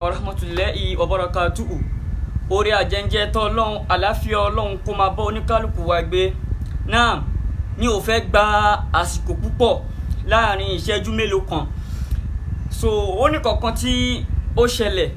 warahmatullahi wabarakatuhu. Orí àjẹjẹ tó Ọlọ́run àlàáfíà Ọlọ́run kó máa bá oníkálùkù wa gbé. Náà mi ò fẹ́ gba àsìkò púpọ̀ láàrin ìṣẹ́jú mélòó kan. So ó ní kankan tí ó ṣẹlẹ̀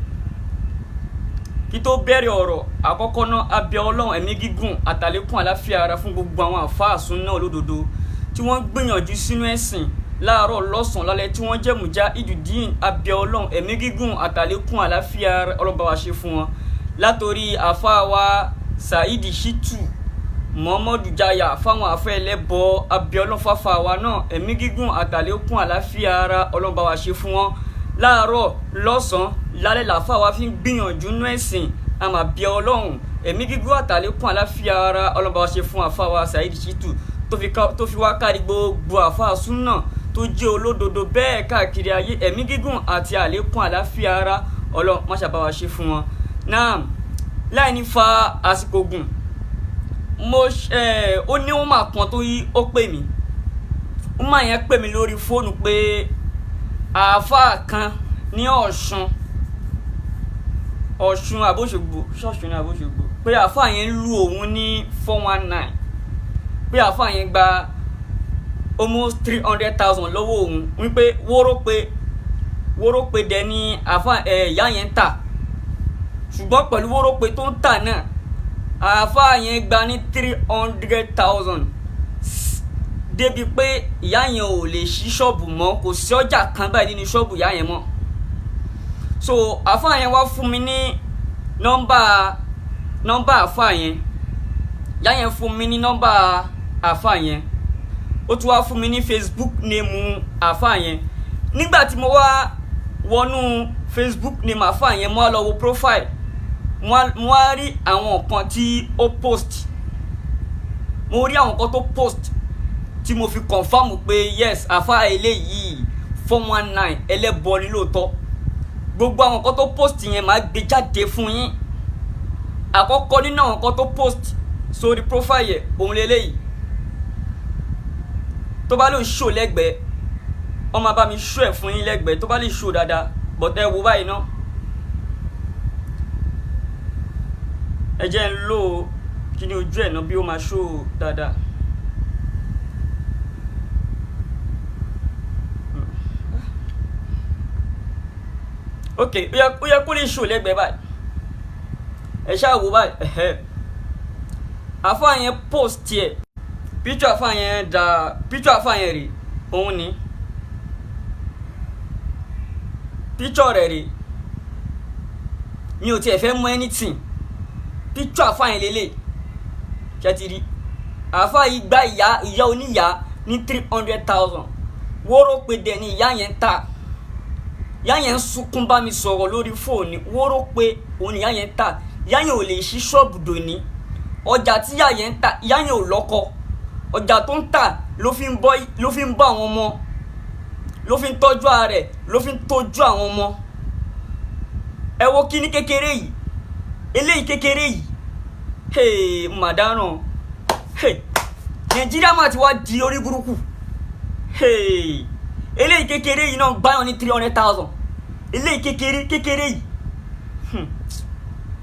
kí tó bẹ̀rẹ̀ ọ̀rọ̀ àkọ́kọ́ náà a bẹ̀ Ọlọ́run ẹ̀mí gígùn àtàlékún àlàáfíà ara fún gbogbo àwọn àfáà súnnà olódodo tí wọ́n gbìyànjú sínú ẹ̀sìn láàárọ̀ lọ́sàn lálẹ́ tí wọ́n jẹ́ mujahideen. A bẹ̀ Ọlọ́run ẹ̀mí gígùn àtàlékún àlàáfíà ọlọ́ba wa ṣe fún wọn látòrí àfáà wa Saidi Shitu Muhammadu Jaya fáwọn àfẹ́ ẹlẹ́bọ. A bẹ̀ Ọlọ́run fáfá wa náà ẹ̀mí gígùn àtàlékún àlàáfíà ara ọlọ́ba wa ṣe fún wọn láàárọ̀ lọ́sàn lálẹ́ làfáà wa fi ń gbìyànjú nú ẹ̀sìn. A máa bẹ̀ Ọlọ́run ẹ̀mí gígùn àtàlékún àlàáfíà ara ọlọ́ba wa ṣe fún àfáà wa Saidi Shitu tó fi wá kárí gbogbo àfáà súnnà tó jẹ́ olódodo bẹ́ẹ̀ káàkiri ayé. Ẹ̀mí gígùn àti àlékún àlàáfíà ara Ọlọ́run má ṣe bá wa ṣe fún wọn. Náà láì ní fa àsìkò gùn ó ní wọ́n máa kan tó yí ó pè mí. Wọ́n máa yẹn pè mí lórí fóònù pé àáfàá kan ní Ọ̀ṣun àbóṣogbo ṣọ́ọ̀ṣun ní àbóṣogbo pé àáfàá yẹn lù òun ní 419 pé àáfàá yẹn gba almost 300,000 lọ́wọ́ òun wípé wórópé dẹ̀ ní àáfàá ìyá yẹn ń tà, ṣùgbọ́n pẹ̀lú wórópé tó ń tà náà àáfàá yẹn gba ní 300,000 débi pé ìyá yẹn ò lè ṣí ṣọ́ọ̀bù mọ́, kò sí ọjà kan báyìí nínú ṣọ́ọ̀bù ìyá yẹn mọ́. So àáfàá yẹn wá fún mi ní nọ́mbà àáfàá yẹn, ìyá yẹn fún mi ní nọ́mbà àáfàá yẹn, ó tún wá fún mi ní Facebook name àáfàá yẹn. Nígbà tí mo wá wọnú Facebook name àáfàá yẹn, mo wá lọ wo profile, mo wá rí àwọn nǹkan tí ó post, mo rí àwọn nǹkan tó post tí mo fi confirm pé yes àáfàá eléyìí 419 ẹlẹ́bọ ni lóòótọ́. Gbogbo àwọn nǹkan tó post yẹn máa gbé jáde fún yín. Àkọ́kọ́ nínú àwọn nǹkan tó post sórí profile yẹn òun lélẹ́yìí. Tó bá lè show lẹ́gbẹ̀ẹ́ wọ́n máa bá mi show ẹ̀ fún yín lẹ́gbẹ̀ẹ́ tó bá lè show dáadáa, but ẹ wo báyìí náà. Ẹ jẹ́ ń lò kí ni ojú ẹ̀ náà bí ó máa show dáadáa. Ok, ó yẹ kó lè show lẹ́gbẹ̀ẹ́ báyìí. Ẹ ṣáà wo báyìí. Àfáà yẹn post yẹ picture àfáà yẹn rè òun ni picture rẹ̀ rè. Mi ò tiẹ̀ fẹ́ mọ anything, picture àfáà yẹn lélẹ̀ ṣẹ́tìrí. Àfáà yìí gba ìyá oníyà ní 300,000 wórópé dẹ̀ ni ìyá yẹn ń tà. Ìyá yẹn ń sunkún bá mi sọ̀rọ̀ lórí fóònù, wórópé òun ni ìyá yẹn ń tà. Ìyá yẹn ò lè ṣí ṣọ́ọ̀bù dòní. Ọjà tí ìyá yẹn ń tà, ìyá yẹn ò lọ́kọ. Ọjà tó ń tà ló fi ń bọ́ àwọn ọmọ, ló fi ń tọ́jú ara rẹ̀, ló fi ń tọ́jú àwọn ọmọ. Ẹ wo kíní kékeré yìí, eléyìí kékeré yìí, màdánù, Nàìjíríà máa ti wá di orí burúkú. Eléyìí kékeré yìí náà gbáyàn ní 300,000. Eléyìí kékeré yìí.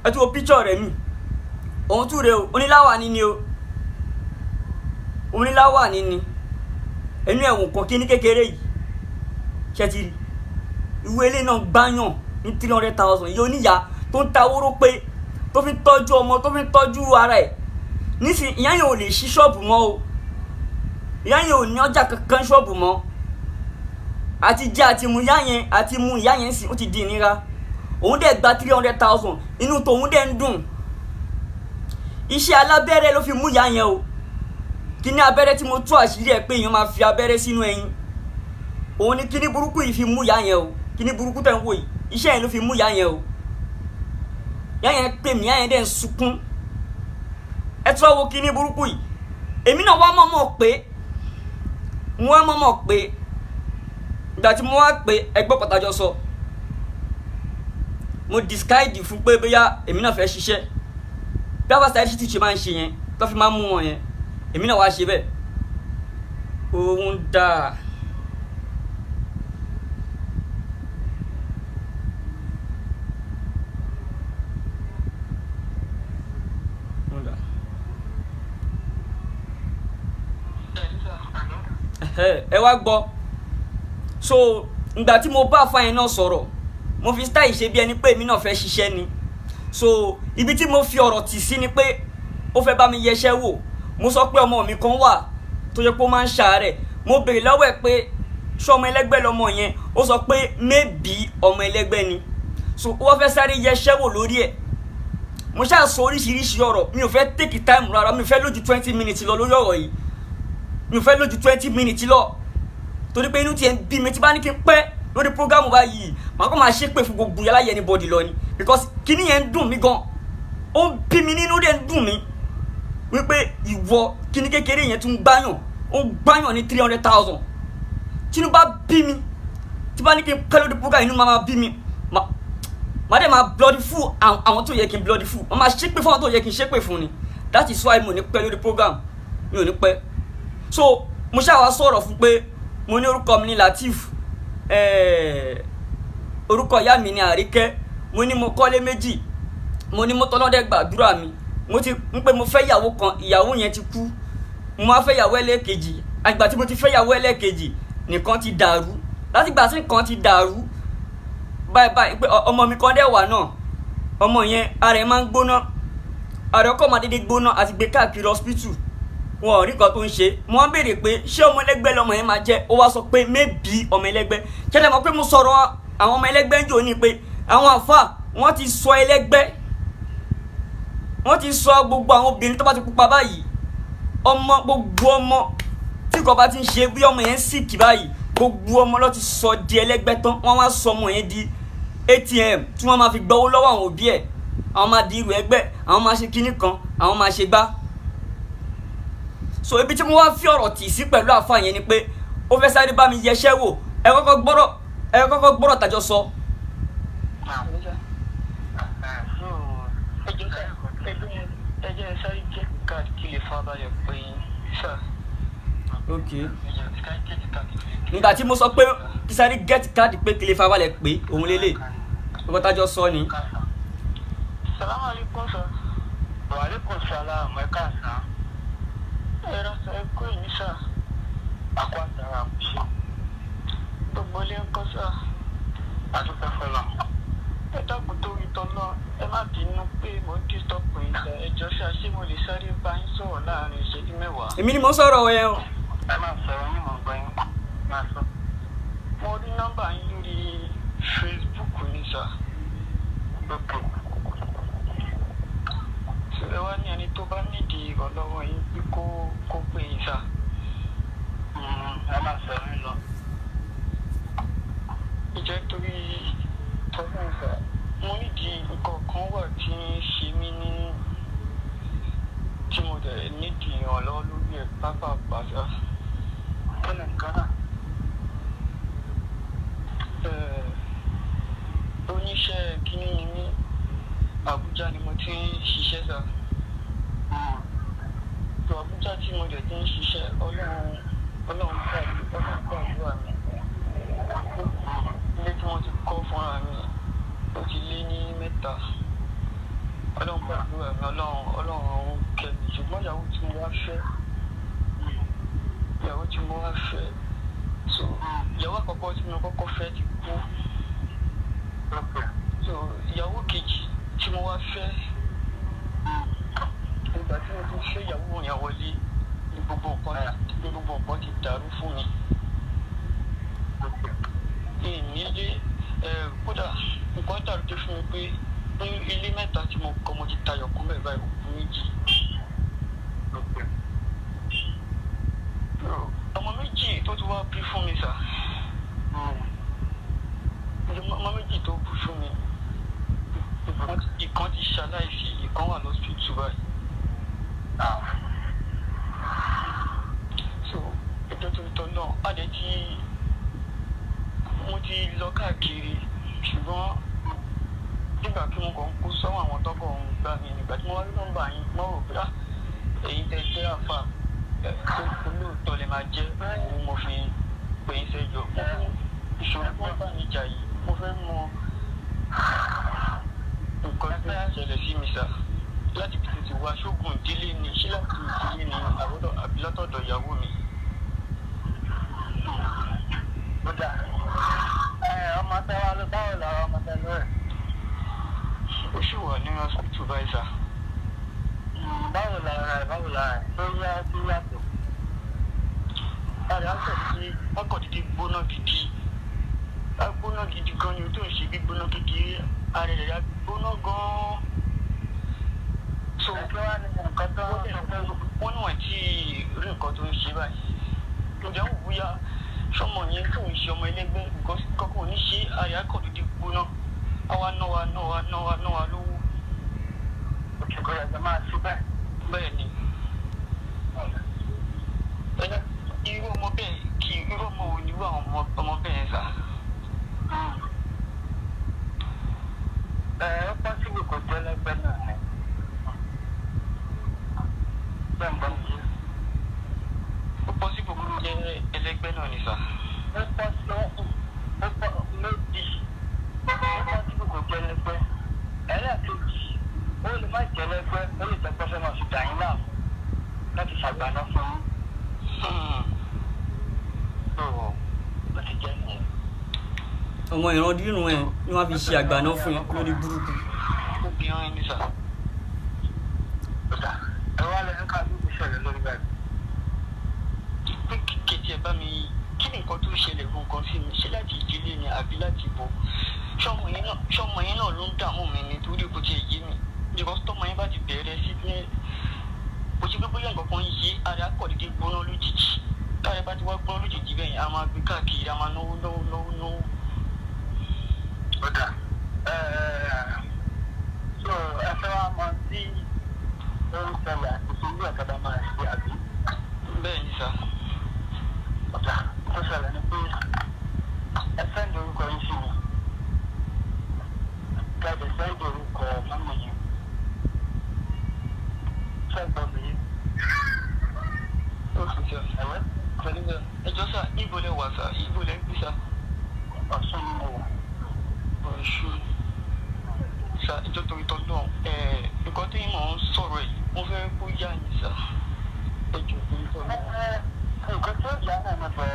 Ẹ tún wo picture rẹ̀ mi, òun tún rẹ̀ o, oníláwàní ni o, oníláwàní ni. Ẹnu ẹ̀wọ̀n kan kíní kékeré yìí ṣẹ́tìrí. Ìwé ilé náà gbáyàn ní 300,000. Ìyá oníyà tó ń ta wórópé tó fi ń tọ́jú ọmọ, tó fi ń tọ́jú ara ẹ̀. Nísìnyí ìyá yẹn ò lè ṣí ṣọ́ọ̀bù mọ́ o, ìyá yẹn ò ní ọjà kankan ṣọ́ọ̀bù mọ́. Àti jẹ àti mu ìyá yẹn sì ó ti di ìnira. Òun dẹ̀ gba 300,000, inú tòun dẹ̀ ń dùn. Iṣẹ́ alábẹ́rẹ́ ló fi mú ìyá yẹn o. Kíní abẹ́rẹ́ tí mo tú àṣírí ẹ̀ pé èèyàn máa fi abẹ́rẹ́ sínú ẹyin, òun ni kíní burúkú yìí fi mú ìyá yẹn o. Kíní burúkú tẹ̀ ń wò yìí, iṣẹ́ yẹn ló fi mú ìyá yẹn o. Ìyá yẹn pè mí, ìyá yẹn dẹ̀ ń sunkún. Ẹ tún wo kíní burúkú yìí. Èmi náà wá mọ̀mọ́ pé ìgbà tí mo wá pé ẹgbẹ́ pàtàjọ sọ, mo disguise fún pé bóyá èmi náà fẹ́ ṣiṣẹ́ bí àwọn Saidi Shitu ṣe máa ń ṣe yẹn tó fi máa ń mú wọn yẹn, èmi náà wá ṣe bẹ́ẹ̀. Òun dáa. ẹ wá gbọ́. So ìgbà tí mo bá àfa yẹn náà sọ̀rọ̀ mo fi style ṣe bí ẹni pé èmi náà fẹ́ ṣiṣẹ́ ni. So ibi tí mo fi ọ̀rọ̀ tì sí ni pé ó fẹ́ bá mi yẹṣẹ́ wò. Mo sọ pé ọmọ mi kan wà tó yẹ pé ó máa ń ṣàárẹ̀. Mo béèrè lọ́wọ́ ẹ̀ pé ṣé ọmọ ẹlẹ́gbẹ́ lọmọ yẹn, ó sọ pé maybe ọmọ ẹlẹ́gbẹ́ ni. So wọ́n fẹ́ sáré yẹṣẹ́ wò lórí ẹ̀. Mo ṣáà sọ oríṣiríṣi ọ̀rọ̀, mi ò fẹ́ take time rárá, mi ò fẹ́ lójú 20 minutes lọ lórí ọ̀rọ̀ yìí, mi ò fẹ́ lójú 20 minutes lọ torí pé inú tiẹ̀ ń bí mi tí bá ní kí n pẹ́ lórí programu báyìí màá kọ́ máa ṣépè fún gbogbo yàrá yẹn ní bọ́ọ̀dì lọ ni, because kíní yẹn ń dùn mí gan, ó ń bí mi nínú dẹ̀ ń dùn mí wípé ìwọ kíní kékeré yẹn tún gbáyàn, ó ń gbáyàn ní 300,000. Tínú bá bí mi tí bá ní kí n pẹ́ lórí programu inú máa bí mi, màá dẹ̀ máa bloody fún àwọn tó yẹ kí n bloody fún, wọ́n máa ṣépè fún àwọn tó yẹ kí n ṣépè fún ni. That is why mo ní pẹ́ lórí program, mi ò ní pẹ́. So mo ṣáà wá sọ̀rọ̀ fún pé mo ní orúkọ mi ní Latif, orúkọ ìyá mi ní Àríkẹ́, mo ní mo kọ́lé méjì, mo ní mo tọ́lọ́dẹ̀ gbàdúrà mi, mo ti ń pé mo fẹ́ ìyàwó kan, ìyàwó yẹn ti kú, mo máa fẹ́ ìyàwó ẹlẹ́ẹ̀kejì. Àgbà tí mo ti fẹ́ ìyàwó ẹlẹ́ẹ̀kejì nìkan ti dàrú, láti gbà tí nǹkan ti dàrú báyìí pé ọmọ mi kan dẹ̀ wà náà, ọmọ yẹn ara ẹ̀ máa ń gbóná, ara ọkọ̀ máa dédé gbóná àti gbé káàkiri hospital, wọn ò rí nǹkan tó ń ṣe. Mo wá béèrè pé ṣé ọmọ ẹlẹ́gbẹ́ lọmọ yẹn máa jẹ́, ó wá sọ pé maybe ọmọ ẹlẹ́gbẹ́. Ṣẹ́dá mọ̀ pé mo sọ̀rọ̀ àwọn ọmọ ẹlẹ́gbẹ́ ń jò ní pé àwọn àfà wọ́n ti sọ ẹlẹ́gbẹ́, wọ́n ti sọ gbogbo àwọn obìnrin tó bá ti pupa báyìí, ọmọ gbogbo ọmọ tí kò bá ti ń ṣe bí ọmọ yẹn sick báyìí, gbogbo ọmọ ló ti sọ di ẹlẹ́gbẹ́ tán, wọ́n wá sọ ọmọ yẹn di ATM tí wọ́n máa fi gbowó lọ́wọ́ àwọn òbí ẹ̀, àwọn máa di irú ẹgbẹ́, àwọn máa ṣe kinní kan, àwọn máa ṣe gbá. So ibi tí mo wá fi ọ̀rọ̀ tì sí pẹ̀lú àfa yẹn ni pé ó fẹ́ sáré bá mi yẹṣẹ́ wò. Ẹ kọ́kọ́ gbọ́rọ̀ tàjọ sọ. Okay. Nígbà tí mo sọ pé kí sáré get card pé kí lè fa balẹ̀ pé òun lélẹ̀ ọkọ̀ tájọ sọ ni. Salaam alaikum sir. Wa alaikum salam, ẹ káàsán. Ẹ̀rọ sọ ẹ kú ìní sà. Àkó àtàrà àmúṣe. Gbogbo ilé ń kọ́ sà. Àdúgbò fọlọ́. Ẹ dákun tó rí tọ́lọ́. Ẹ má bínú pé mo ń disturb yín sà. Ẹ jọ sí àṣé mo lè sáré bá yín sọ̀rọ̀ láàrin ìṣẹ́jú 10. Èmi ni mo sọ̀rọ̀ yẹn o. Ẹ máa sọ̀rọ̀ yín mọ̀ gbọ́ yín. Máa sọ. Mo rí nọ́mbà yín lórí Facebook ní sà. Okay. Ṣé wá ní ẹni tó bá nídìí ìrànlọ́wọ́ yín pé kó pè yín sà? Ẹ máa sọ̀rọ̀ yín lọ. Ìjẹ́ torí tọ́lá ìgbà mo nídìí nǹkan kan wà tí ń ṣe mí ní tí mo dẹ̀ nídìí ìrànlọ́wọ́ lórí ẹ̀ pápá pàṣẹ. Kí ni nǹkan náà? Oníṣẹ́ kíní ni mí, Àbújá ni mo ti ń ṣiṣẹ́ sà. Tó Àbújá tí mo dẹ̀ ti ń ṣiṣẹ́, Ọlọ́run gbàdúrà mi. Ilé tí mo ti kọ́ fúnra mi ó ti lé ní 3. Ọlọ́run gbàdúrà mi, Ọlọ́run kẹ́ mi. Ṣùgbọ́n ìyàwó tí mo wá fẹ́, so ìyàwó àkọ́kọ́ tí mo kọ́kọ́ fẹ́ ti kú. So ìyàwó kejì tí mo wá fẹ́, ìgbà tí mo tún fẹ́ ìyàwó yẹn wọlé ní gbogbo nǹkan ti dàrú fún mi. Ìnílé kódà nǹkan dàrú dé fún mi pé ní ilé 3 tí mo kọ́ mo ti tayọ̀ kún bẹ́ẹ̀ báyìí òkú 2. Ọmọ méjì tó ti wá bí fún mi sà. Ọmọ méjì tó bí fún mi, ìkan ti ṣaláìsí, ìkan wà lọ́sítù báyìí. So ẹjọ́ tó ń tọ́ náà mo ti lọ káàkiri, ṣùgbọ́n nígbà tí mo kàn kó sọ́wọ́ àwọn tọ́kọ̀ ń gbà mí, nígbà tí mo wá rí nọ́mbà yín mo rò pé èyí tẹ́ jẹ́ àfà olóòótọ́ lè máa jẹ́, òun mo fi pè é sẹ́jọ́. Ìṣòro tó bá mi jà yìí, mo fẹ́ mọ nǹkan tó ń ṣẹlẹ̀ sí mi sà. Láti bí tètè wá ṣógun ìdílé ni, ṣé láti ìdílé ni àbí látọ̀dọ̀ ìyàwó mi? ó dà ọmọ tẹ wá ló báwo làwọn ọmọ tẹ lórí. ó sì wà ní hospital báyìí sá. báwo lára ẹ̀ tó yá tó yàtọ̀. àrẹ àṣẹ tí wọ́n kọ̀ dídí gbóná gidi gan ni o tó ń ṣe gbígbóná kékeré ààrẹ rẹ̀ yá gbóná gan-an. so kí wàá ní nǹkan tó wọ́n ní wọ́n ti rí nǹkan tó ń ṣe báyìí. ǹjẹ́ wò bóyá sọmọ yẹn tó ń ṣe ọmọ ẹlẹgbẹ́ kọ́kọ́ ní ṣe ààrẹ akọ̀dídí gbóná àwa náwa lówó. òkè kọ́ yàtọ̀ máa ṣe bẹ́ẹ̀. bẹ́ẹ̀ ni irú ọmọ bẹ́ẹ̀ kí irú ọmọ wo ni irú àwọn ọmọ bẹ́ẹ̀ sá. ó pọ́sibú kò jẹ́ ẹlẹgbẹ́ náà ni. bẹ́ẹ̀ ń bọ́ mi yé. ó pọ́sibú kò jẹ́ ẹlẹgbẹ́ náà ni sá. ó pọ́sibú kò jẹ́ ẹlẹgbẹ́. ẹlẹ́ẹ̀kejì ó lè má jẹ́ ẹlẹgbẹ́ ó lè jẹ́ pẹ́sẹ́ náà sì dà yín náà láti ṣàgbàná fún yín. ọmọ ìrandírun ẹ ni wọ́n fi ṣe àgbàná fún ẹ lórí burúkú. obìnrin ni sà. ẹ wá lẹ́nu ká ló ń ṣẹlẹ̀ lórí báyìí. pé kejì ẹ bá mi kí ni nǹkan tó ṣẹlẹ̀ gangan sí mi ṣé láti ìdílé ni àbí láti bọ̀ ṣọmọ yẹn náà ló ń dààmú mi nítorí kò tiẹ̀ yé mi because tọ́mọ yẹn bá ti bẹ̀rẹ̀ sí ní kò sí pé bóyá nǹkan kan yé ara akọ̀dédé gbóná lójijì táyà bá ti wá gbóná lójijì bẹ́ẹ̀ yẹn a máa gbé káàkiri a máa náwó. ó dà so ẹ fẹ́ wá mọ sí ó ń ṣẹlẹ̀ àti sórí ọ̀kadà máa ṣe àbí. bẹ́ẹ̀ ni sà. ó dà tó ṣẹlẹ̀ ni pé ẹ sẹ́ndì orúkọ yín sí mi káàdì sẹ́ndì orúkọ mọ́mọ́ yín ṣẹ́gbọ́n mi yín. ó sì sọ ẹ̀wẹ́ pẹ̀lú ẹjọ́ sà ibo lẹ wà sà ibo lẹ ń gbé sà. Ọ̀ṣun ni mo wà. Ọ̀ṣun sà ìjọ torí tọ́lọ́ nǹkan tí mò ń sọ̀rọ̀ yìí mo fẹ́ kó yá yín sà ẹjọ́ torí tọ́lọ́. nǹkan tó yá náà ni bọ̀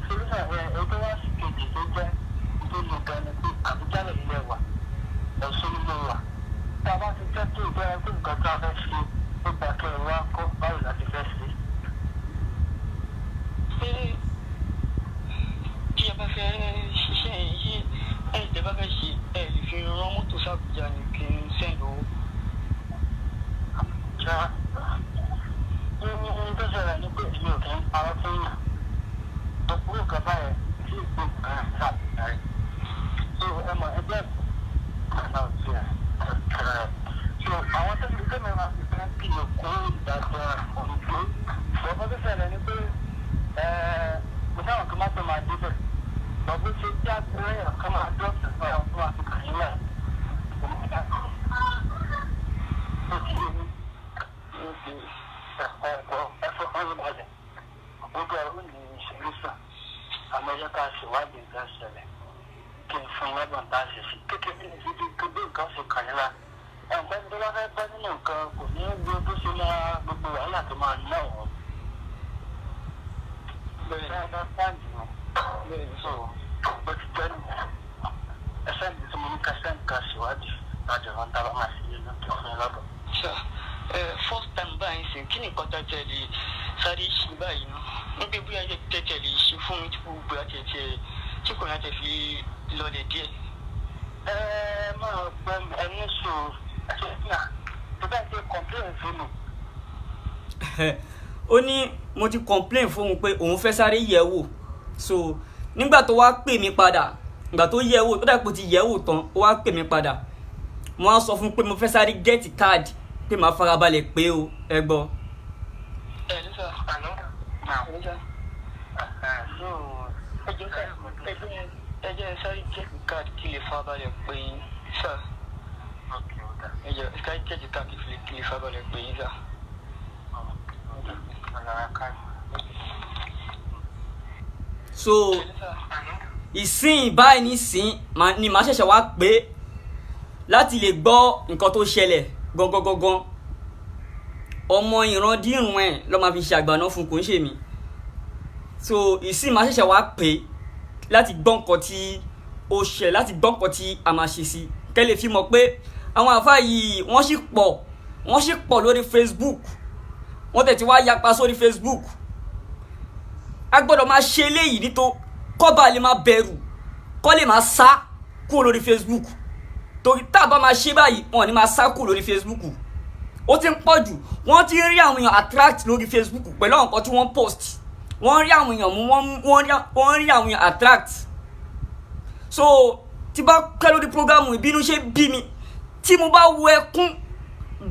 solúsà ẹgbẹ́ wá sí kejì tó jẹ́ tó lè gan ni pé Àbújá lè lè wà Ọ̀ṣun ni mo wà. tá a bá ti jẹ́ tó ìgbẹ́ ẹgbẹ́ nǹkan tó a fẹ́ ṣe ó gbà kẹ́ ẹ wá kọ́ báwo la ti fẹ́ ṣe. tí a bá fẹ́ ṣiṣẹ́ yìí tẹ́ bá fẹ́ ṣe lè fi rán mọ́tò sàbújá ni kí n sẹ́ńd owó. ṣá ní tó ṣẹlẹ̀ ní pé èmi ò kí ń parọ́ fún yàn ọkùnrin kan báyẹn tí ìpín kan sàbújá rẹ̀ so ẹ mọ̀ ẹgbẹ́ náà ti rẹ̀ so àwọn tó ti tẹ́lẹ̀ máa fi fẹ́ kí lè kó ìdájọ́ òǹgbò ọ̀pọ̀ tó ṣẹlẹ̀ ní pé mo sáwọn kan máa tó máa débẹ̀ ọ̀gbọ́n ṣe já gbẹ́rẹ́ ọ̀kan máa dọ́ọ̀tì fún àwọn tó máa fi kàn yín náà. ó ti yé mi ó ti ẹ̀fọ́ ọ̀rọ̀ balẹ̀ gbogbo ẹ̀rọ ní ìṣèlú sàn àmọ́ ẹ̀yẹ ká ṣèwádìí nǹkan ṣẹlẹ̀ kí n fún lọ́gbọ̀n tá a ṣe sí kékeré ní ibi gbogbo nǹkan ṣe kàn yín náà. ẹ̀gbẹ́ tó bá fẹ́ bẹ́ nínú nǹkan kò ní gbé bó ṣe máa gbogbo wàhálà tó máa ná wọn. bẹ́ẹ̀ ni wọ́n fáàlì wọn. bẹ́ẹ̀ ni sọ bó ti jẹ́ nìyẹn. ẹsẹ̀ mi tí mo ní kẹsẹ̀ nǹkan ṣèwádìí lájọ wọn tá a bá máa ṣe yẹn lókè fún yín lọ́dọ̀. first time báyìí sìn kí ni nǹkan tá a jẹ lè sáré ṣe báyìí ná níbi bóyá tẹ̀tẹ̀ lè ṣe fún mi tí gbogbo àtẹ̀tẹ̀ tí kò náà tẹ̀ fi lọlẹ̀ díẹ̀. máa gbọ́ ẹni sùn ẹ̀ṣẹ̀ fìyà tó bá ṣe complain fún mi. ó ní mo ti complain fóun pé òun fẹ́ sáré yẹ̀ wò so nígbà tó wá pè mí padà ìgbà tó yẹ̀ wò tó dà pé ó ti yẹ̀ wò tán ó wá pè mí padà mo á sọ fún un pé mo fẹ́ sáré get card pé màá farabalẹ̀ pé o ẹ gbọ́. ní sọ àná ní sọ ẹjọ́ sáré get card kí lè farabalẹ̀ pé yín sọ ẹjọ́ sáré get card kí lè farabalẹ̀ pé yín sọ. so ìsìn báyìí nísìn ni màá ṣẹ̀ṣẹ̀ wá pé láti lè gbọ́ nǹkan tó ṣẹlẹ̀ gangan ọmọ ìrandírun ẹ̀ ló máa fi ṣe àgbàná fún kò ń ṣe mí so ìsìn màá ṣẹ̀ṣẹ̀ wá pé láti gbọ́ nǹkan tí ó ṣẹlẹ̀, láti gbọ́ nǹkan tí a máa ṣe sí kẹ́ lè fi mọ̀ pé àwọn àfáà yìí wọ́n sì pọ̀ lórí Facebook, wọ́n tẹ̀ tí wá yapa sórí Facebook. A gbọ́dọ̀ máa ṣe eléyìí nítorí kọ́ba lè máa bẹ̀rù, kọ́ lè máa sá kúrò lórí Facebook. Torí tá a bá máa ṣe báyìí wọn ní máa sá kúrò lórí Facebook. Ó ti ń pọ̀ jù, wọ́n ti rí àwọn èèyàn attract lórí Facebook pẹ̀lú àwọn nǹkan tí wọ́n post. Wọ́n rí àwọn èèyàn mú, wọ́n rí àwọn èèyàn attract. So tí bá kẹ́ lórí programu ìbínú ṣe bí mi, tí mo bá wo ẹkún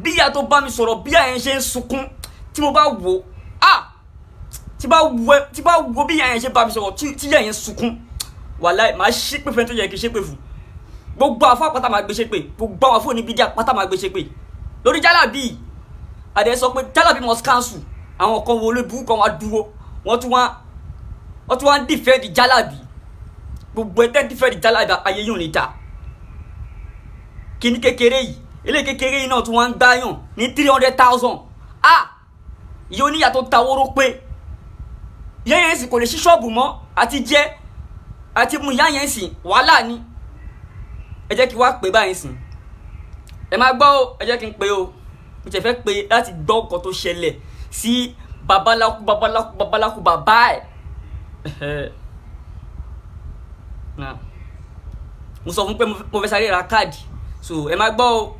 bí ìyá tó bá mi sọ̀rọ̀ bí àyẹn ṣe ń sunkún, tí mo bá wo tí bá wo bí ìyá yẹn ṣe bá mi sọ̀rọ̀ tí ìyá yẹn sunkún, wàláì máa ṣépè fẹ́ tó yẹ kí ṣépè fún. Gbogbo àfáà pátá máa gbé ṣépè, gbogbo àwọn fóònù bídíà pátá máa gbé ṣépè lórí Jalabi. Adé sọ pé Jalabi must cancel. Àwọn kan wo olóòbù kan wá dúró, wọ́n tún wá ń defend Jalabi. Gbogbo ẹ̀tẹ́ defend Jalabi ayé yóò ní dá. Kíní kékeré yìí, ilé kékeré yìí náà tún wá ń gbáyàn ní 300,000. Ìyá oníyà tó ta wóró pé ìyá yẹn sì kò lè ṣí ṣọ́ọ̀bù mọ́, àti jẹ àti mu ìyá yẹn sì wàhálà ni. Ẹ jẹ́ kí wá pè báyìí sìn, ẹ máa gbọ́ o, ẹ jẹ́ kí n pè o. Mo tẹ̀ fẹ́ pè láti gbọ́ nǹkan tó ṣẹlẹ̀ sí babaláku bàbá ẹ̀. Mo sọ fún pé mo fẹ́ sáré ra káàdì, so ẹ máa gbọ́ o.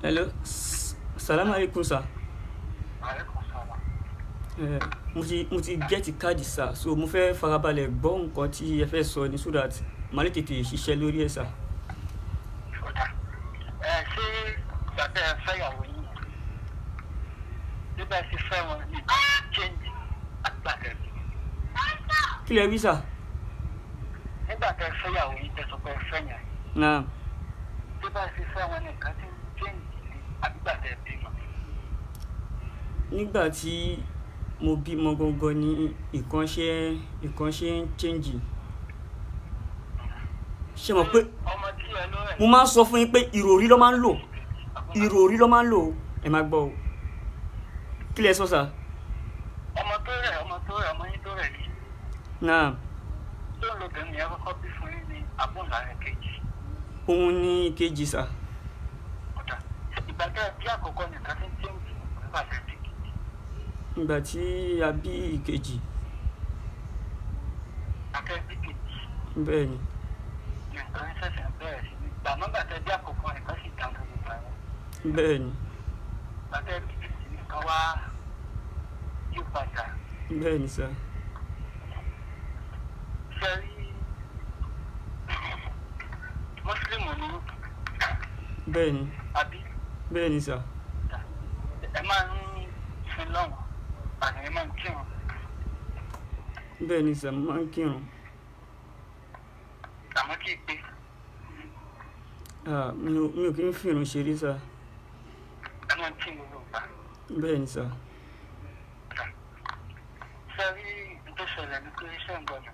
Hello, salamu alaikum sir. Mo ti get káàdì sir, so mo fẹ́ farabalẹ̀ gbọ́ nǹkan tí ẹ fẹ́ sọ ní so that màá lè tètè ṣiṣẹ́ lórí ẹ̀ sir. Ṣé bàbá ẹ fẹ́yàwó yìí nígbà tí fẹ́ wọn ní change àgbàdẹ? Kí lẹ wí sir? Nígbà tí ẹ fẹ́yàwó yìí tẹ̀sán pé ẹ fẹ́yàn. Náà. Nígbà tí fẹ́ wọn ní nǹkan tí change àgbàdẹ bímọ. Nígbà tí mo bímọ gangan ni nǹkan ṣe ń change. Ṣé mọ̀ pé mo máa ń sọ fún yín pé ìròrí ló máa ń lò, ẹ máa gbọ́ o. Kí lẹ sọ sà? Ọmọ yín tó rẹ̀ yìí. Náà. Tó ń lo obìnrin yẹn kọ́kọ́ bí fún yín ní àbúrò rẹ̀ kejì. Òun ní ìkejì sà. Ìgbà tí àkọ́kọ́ nìkan tí ń change nígbà tí ẹ bí kejì. Ìgbà tí a bí ìkejì. Akẹ́ bí kejì. Bẹ́ẹ̀ ni. Nǹkan ṣẹ̀ṣẹ̀ bẹ̀rẹ̀ sí ní gbà nọ́mbà tẹ bí àkọ́kọ́ nìkan sì dá gbogbo gbà wọn. Bẹ́ẹ̀ ni. Bàtẹ́ bí kejì nìkan wá yí padà. Bẹ́ẹ̀ ni sà. Ṣé rí Mùsùlùmí ni? Bẹ́ẹ̀ ni. Àbí? Bẹ́ẹ̀ ni sà. Ẹ máa ń sin lọ́wọ́ àti ẹ máa ń kírun. Bẹ́ẹ̀ ni sà, mo máa ń kírun. Àmọ́ kí pé. Mi ò kí ń fìrun ṣeré sà. Ẹ máa ń kí gbogbo ìgbà. Bẹ́ẹ̀ ni sà. Ṣé rí tó ṣẹlẹ̀ ní pé iṣẹ́ ń gbọ́dọ̀?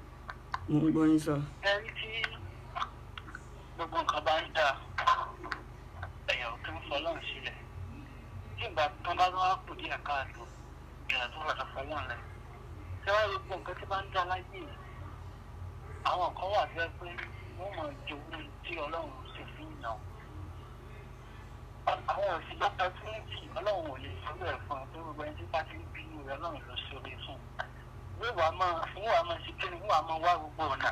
Mo ń gbọ́ yín sà. Ṣé rí tí gbogbo nǹkan bá ń dà ẹ̀yàn tó ń fọlọ́run sílẹ̀? Tí ìgbà tó bá wá kù díẹ̀ káàtó, ìrìn tó rọ̀ṣọ̀ fọlọ́run rẹ̀. Ṣé wá gbogbo nǹkan tí bá ń dà láyé yìí? Àwọn kan wà fẹ́ pé wọ́n mọ̀ jogún tí Ọlọ́run ṣe fi ń yàn. Àwọn òsì opportunity Ọlọ́run ò lè sọ́rọ̀ ẹ̀ fún ọ tó gbogbo ẹni tí bá ti ń bínú rẹ̀ Ọlọ́run ló ṣoore fún. Wíwà máa ṣe kí ni wíwà máa wá gbogbo ọ̀nà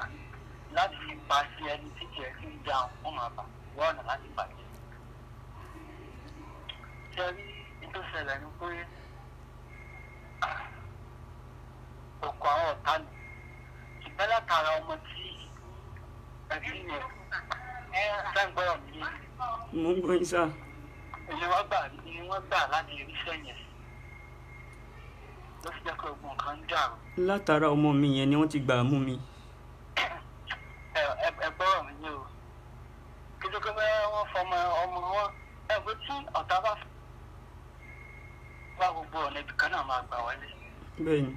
láti fi pa sí ẹni tí kìí fi ń dáhùn wọ́n máa bà wá ọ̀nà láti bàjẹ́. Ṣé rí tó ṣẹlẹ̀ ni pé ọkọ̀ àwọn ọ̀tá ni ṣùgbọ́n látara ọmọ tí ẹbí yẹn sẹ́ńgbọ́rọ̀ mi yé. Mo ń gbọ́ yín sà. Ni wọ́n gbà láti iṣẹ́ yẹn ló fi jẹ́ pé ogun kan ń dàrú. Látara ọmọ mi yẹn ni wọ́n ti gbà mú mi. Ẹ gbọ́rọ̀ mi yé o. Kí ló pé wọ́n fọmọ ọmọ wọn ẹgbẹ́ tí ọ̀tá bá bẹ́ẹ̀ ni.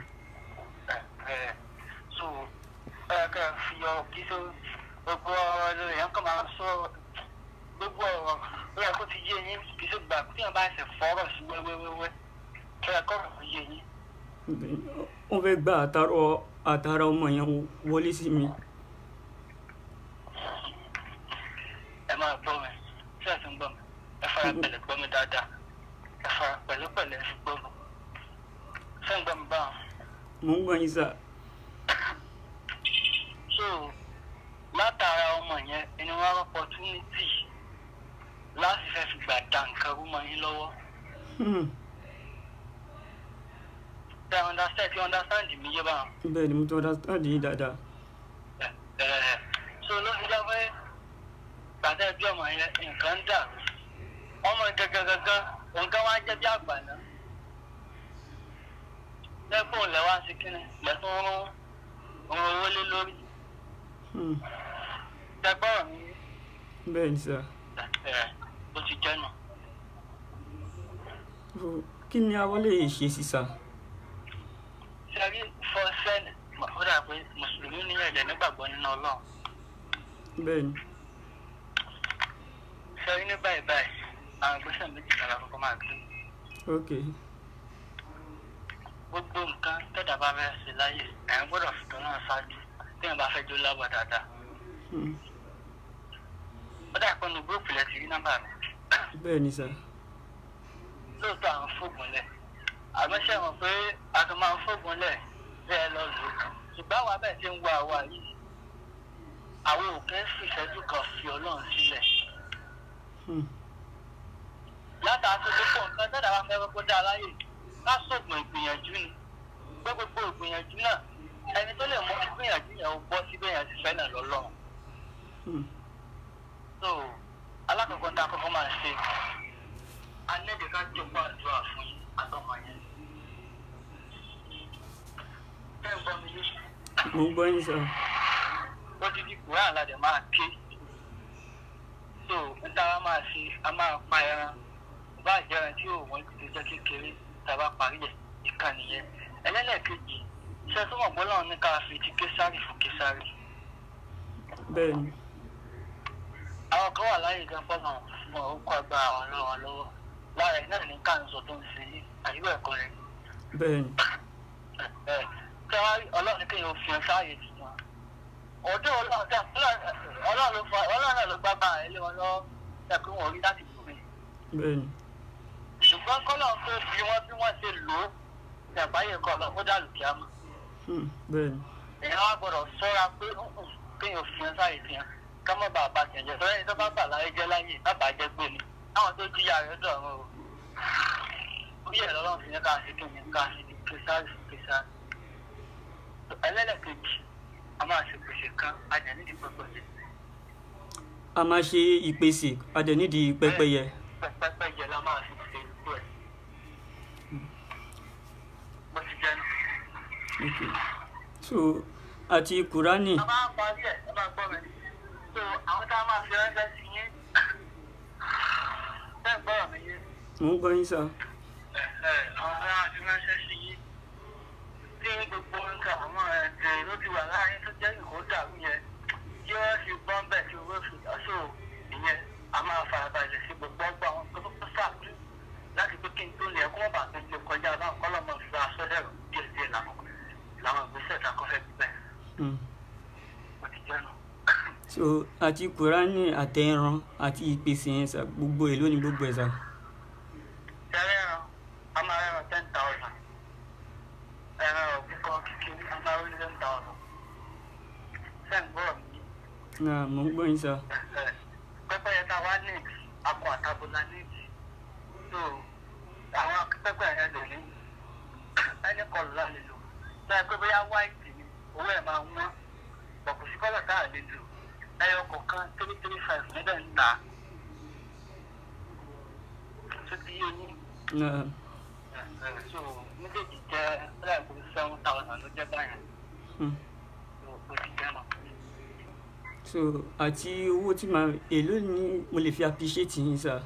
So kẹ́ ẹ fi ọ kí so gbogbo ọ̀rọ̀ lèèyàn kàn máa sọ gbogbo ọ̀rọ̀ ó yẹ kó ti yé yín kì í ṣe gbà tí wọ́n bá ṣe fọ́rọ̀ sí wẹ́wẹ́wẹ́wẹ́ kẹ́ ẹ kọ́rọ̀ fún yé yín. wọ́n fẹ́ gba àtàrà ọmọ yẹn wọlé sí mi. Ẹ máa gbọ́ mi ṣé ẹ ti ń gbọ́ mi ẹ fara pẹ̀lẹ́ gbọ́ mi dáadáa ẹ fara pẹ̀lẹ́pẹ̀lẹ́ fi gbọ́ mi ṣé ń gbọ́ mi báwọn. mo ń gbọ́ yín sà. So látara ọmọ yẹn ẹni wọn rọ opportunity láti fẹ́ fi gbà dá nǹkan rú mọ́ yín lọ́wọ́. You understand mi yé báwọn. bẹ́ẹ̀ ni mo ti understand yín dáadáa. So ló fi jẹ́ pé gbàtà ẹbí ọmọ yẹn nǹkan ń dà ọmọ gẹ́gẹ́gẹ́gẹ́ nǹkan wá jẹ́ bí àgbà náà lẹ́kùn lẹ́wà sí kínní lẹ́tún rún owó lé lórí. Dẹ́gbọ́n mi. bẹ́ẹ̀ ni sà. Bó ti jẹ́ nù. kí ni àwọn lè ṣe sí sà. Sẹ́rí fọ́sẹ́lì ó dà pé mùsùlùmí ní ẹ̀jẹ̀ nígbàgbọ́ nínú Ọlọ́run. bẹ́ẹ̀ ni. Sẹ́rí ní báyìí báyìí àwọn ìgbésẹ̀ méjì kan lákòókò máa gbé. ok. Gbogbo nǹkan tẹ́dà bá fẹ́ ṣe láyè ẹ̀ ń gbọ́dọ̀ fi tọ́ náà ṣáájú tí wọ́n bá fẹ́ jó lábọ̀ dáadáa. Ó dà pé nu gúrúùpù lẹ ti rí nọ́mbà mi. bẹ́ẹ̀ ni sà. Lóòótọ́ àwọn fóògùn lẹ̀ àmọ́ṣẹ́ mọ̀ pé a tún máa ń fóògùn lẹ̀ bẹ́ẹ̀ lọ lò ó ṣùgbọ́n àwọn abẹ́ ti ń wá àwa yìí àwọn òkè ń fi ìṣẹ́jú kan fi Ọlọ́run sílẹ̀. Látàá tó gbogbo nǹkan tẹ́lẹ̀ wá fẹ́ kó dá láyè ká sọ̀gbọ̀n ìgbìyànjú ni pé gbogbo ìgbìyànjú náà ẹni tó lè mú ìgbìyànjú yẹn ó bọ́ síbẹ̀ yẹn ti fẹ́ náà lọ́lọ́run. So alákọ̀ọ́kọ́ tá a kọ́kọ́ máa ṣe anẹ́dẹ̀ ká jọ̀gbọ́n àdúrà fún yín àtọmọ yẹn. Ẹ ń gbọ́ mi yé. mo ń gbọ́ yín sà. Ó ti di kùrán àlàdé máa ké. So níta wa máa ṣe a máa pa ẹran bá ìjẹran tí ò wọ́n ti jẹ́ kékeré tá a bá parí ẹ̀ ìkànnì yẹn. Ẹlẹ́lẹ́kejì ṣe tó mọ̀ bọ́lá ní ká fi ti késárì fún késárì. bẹ́ẹ̀ ni. Àwọn kan wà láyé gan fọ́nà fún orúkọ agbára àwọn ọlọ́wọ́ lọ́wọ́ lára ẹ̀ náà ní káńsọ̀ tó ń ṣe yí àyíwẹ̀ ẹ̀kọ́ rẹ̀. bẹ́ẹ̀ ni. Tẹ́wárí Ọlọ́run kéèyàn fi hàn sáàyè tuntun. Ọdún Ọlọ́run náà ló gbá bá ẹ̀ lé wọn lọ́wọ́ ẹ̀kú wọn rí láti gbòmí. bẹ́ẹ̀ ni. Ṣùgbọ́n kọ́lọ̀ tó bí wọ́n ṣe lò ó ní àgbáyé kọ́ lọ ó dàlù kí á mọ̀. bẹ́ẹ̀ ni. Èèyàn wá gbọ́dọ̀ sọ́ra pé kéèyàn fi hàn sáàyè fi hàn ká mọ̀ bá bá tẹ̀jẹ̀ sọ́ra ẹni tó bá bà láyé jẹ́ láyé bàbá jẹ́ gbé ni. Àwọn tó jíyà rẹ̀ dọ̀rùn o. Orí ẹ̀ lọ́lọ́run fi ní ká ṣe kéèyàn ká ṣe ní késárì fún késárì. Ẹlẹ́lẹ́kejì a máa ṣe pèsè kan ajẹ́ nídìí pẹ́pẹ́yẹ. a máa ṣe ìpèsè adẹ̀ nídìí pẹ́pẹ́yẹ. Pẹ́pẹ́yẹ la máa fi ṣe ìlú ẹ̀. Bó ti jẹ́ nù. ok. so àti kùránì. A máa ń parí ẹ̀ ẹ máa gbọ́ mi. So àwọn tá a máa fi ránṣẹ́ sí yín. Bẹ́ẹ̀ gbọ́dọ̀ mi yé. mo ń gbọ́ yín sà. Àwọn tá a máa fi ránṣẹ́ sí yín. Tí gbogbo nǹkan àwọn ẹ̀dẹ̀ ló ti wà láàrin tó jẹ́ ìkó dàrú yẹn tí wọ́n fi gbọ́n bẹ̀ tí owó fi ọ̀ṣọ́ ìyẹn a máa farabalẹ̀ sí gbogbo ọgbà àwọn tó tó sáàtú láti pé kí n tó lè ẹkún ọ̀bà tó ti kọjá náà kọ́lọ́mọ fi aṣọ dẹ̀rọ̀ díẹ̀díẹ̀ làwọn ìgbésẹ̀ tá a kọ́ fẹ́ gbígbẹ́. Ó ti jẹ́ nù. so àti kùránì àtẹ̀ràn àti ìpèsè yẹn sà gbogbo èlò ní gbogbo ẹ̀ sà. Ṣẹ́rẹ́ ẹran a máa rẹran 10,000. Ẹran òkúkọ kékeré a máa rí 10,000. Sẹ́ǹgbọ́n mi. náà mo ń gbọ́ yín sà. Pẹ́pẹ́yẹ tá a wá ní akọ àtàbọ̀là nídìí. So àwọn pẹ́pẹ́ yẹn lè ní ẹni kọlù la lè lò. Bẹ́ẹ̀ pé bóyá wáìtì ni owó ẹ̀ máa wọ́n. Bọ̀kù sí kọ́lọ̀ tá a lè lò. Ẹyọ kọ̀ọ̀kan 335 níbẹ̀ ń ta. Ṣé ti yé yín? náà. So méjèèjì jẹ́ ẹ̀ẹ́dẹ́gbẹ̀rún 7,000 ló jẹ́ báyìí. Ó ti jẹ́ nù. so àti owó tí màá èlò ni mo lè fi appreciate yín sà.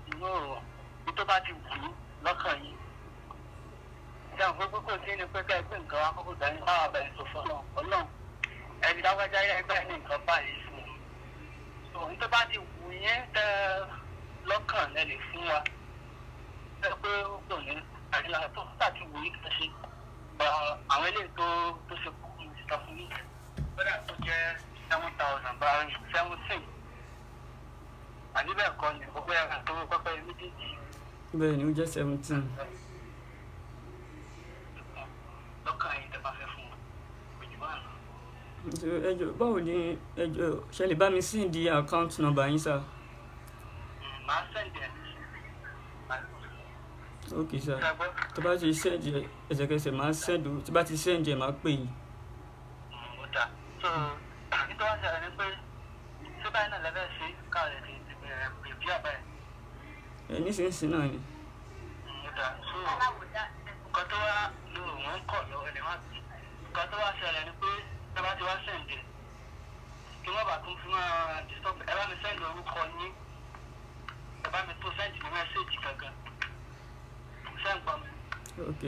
Ìdúró bí tó bá ti wù ú lọ́kàn yín pé nǹkan wá kókó dání báwa bẹ̀rẹ̀ sọ fún ọlọ́run ẹni dáwọ́jà ẹgbẹ́ ní nǹkan báyìí fún un so nítorí bá ti wù yẹn tẹ lọ́kàn ẹ lè fún wa ẹ pé ó kò ní àdínlá tó tàbí wù yín kí ẹ ṣe àwọn eléyìí tó ṣe kúkú ní ìta fún yín bẹ́ẹ̀ tó jẹ́ 7,000 bá 17 àní bẹ́ẹ̀ kọ́ ni gbogbo ẹ̀rọ tó pẹ́pẹ́ méjèèjì. bẹ́ẹ̀ ni ó jẹ́ 17. lọ́kàn yìí tẹ́ bá fẹ́ fún wọn òjò bá lọ. ẹjọ báwo ni ẹjọ ṣe lè bá mi send di account number yín sá. màá sẹ́ndì ẹ̀ ok sá tó bá ti send ẹsẹ̀kẹsẹ̀ máa send tí bá ti send ẹ̀ máa pè yín. ó dà so nítorí wọ́n ṣàlàyé pé ṣé báyìí náà lẹ́fẹ̀ẹ́ sí káàlẹ̀ ti bẹ̀rẹ̀ bèbí àbáyé. ẹ nísinsìnyí náà ni. ó dà so nǹkan tó wá lò wọ́n kọ̀ lọ́wọ́ ẹ̀ wọ́n ti nǹkan tó wá ṣẹlẹ̀ ni pé ẹ bá ti wá sẹ́ǹdì kí wọ́n bá tún fi máa disturb ẹ bá mi sẹ́ǹdì orúkọ yín ẹ bá mi tó sẹ́ǹdì ní mẹ́sẹ̀jì gangan sẹ́ǹpà mi. ok.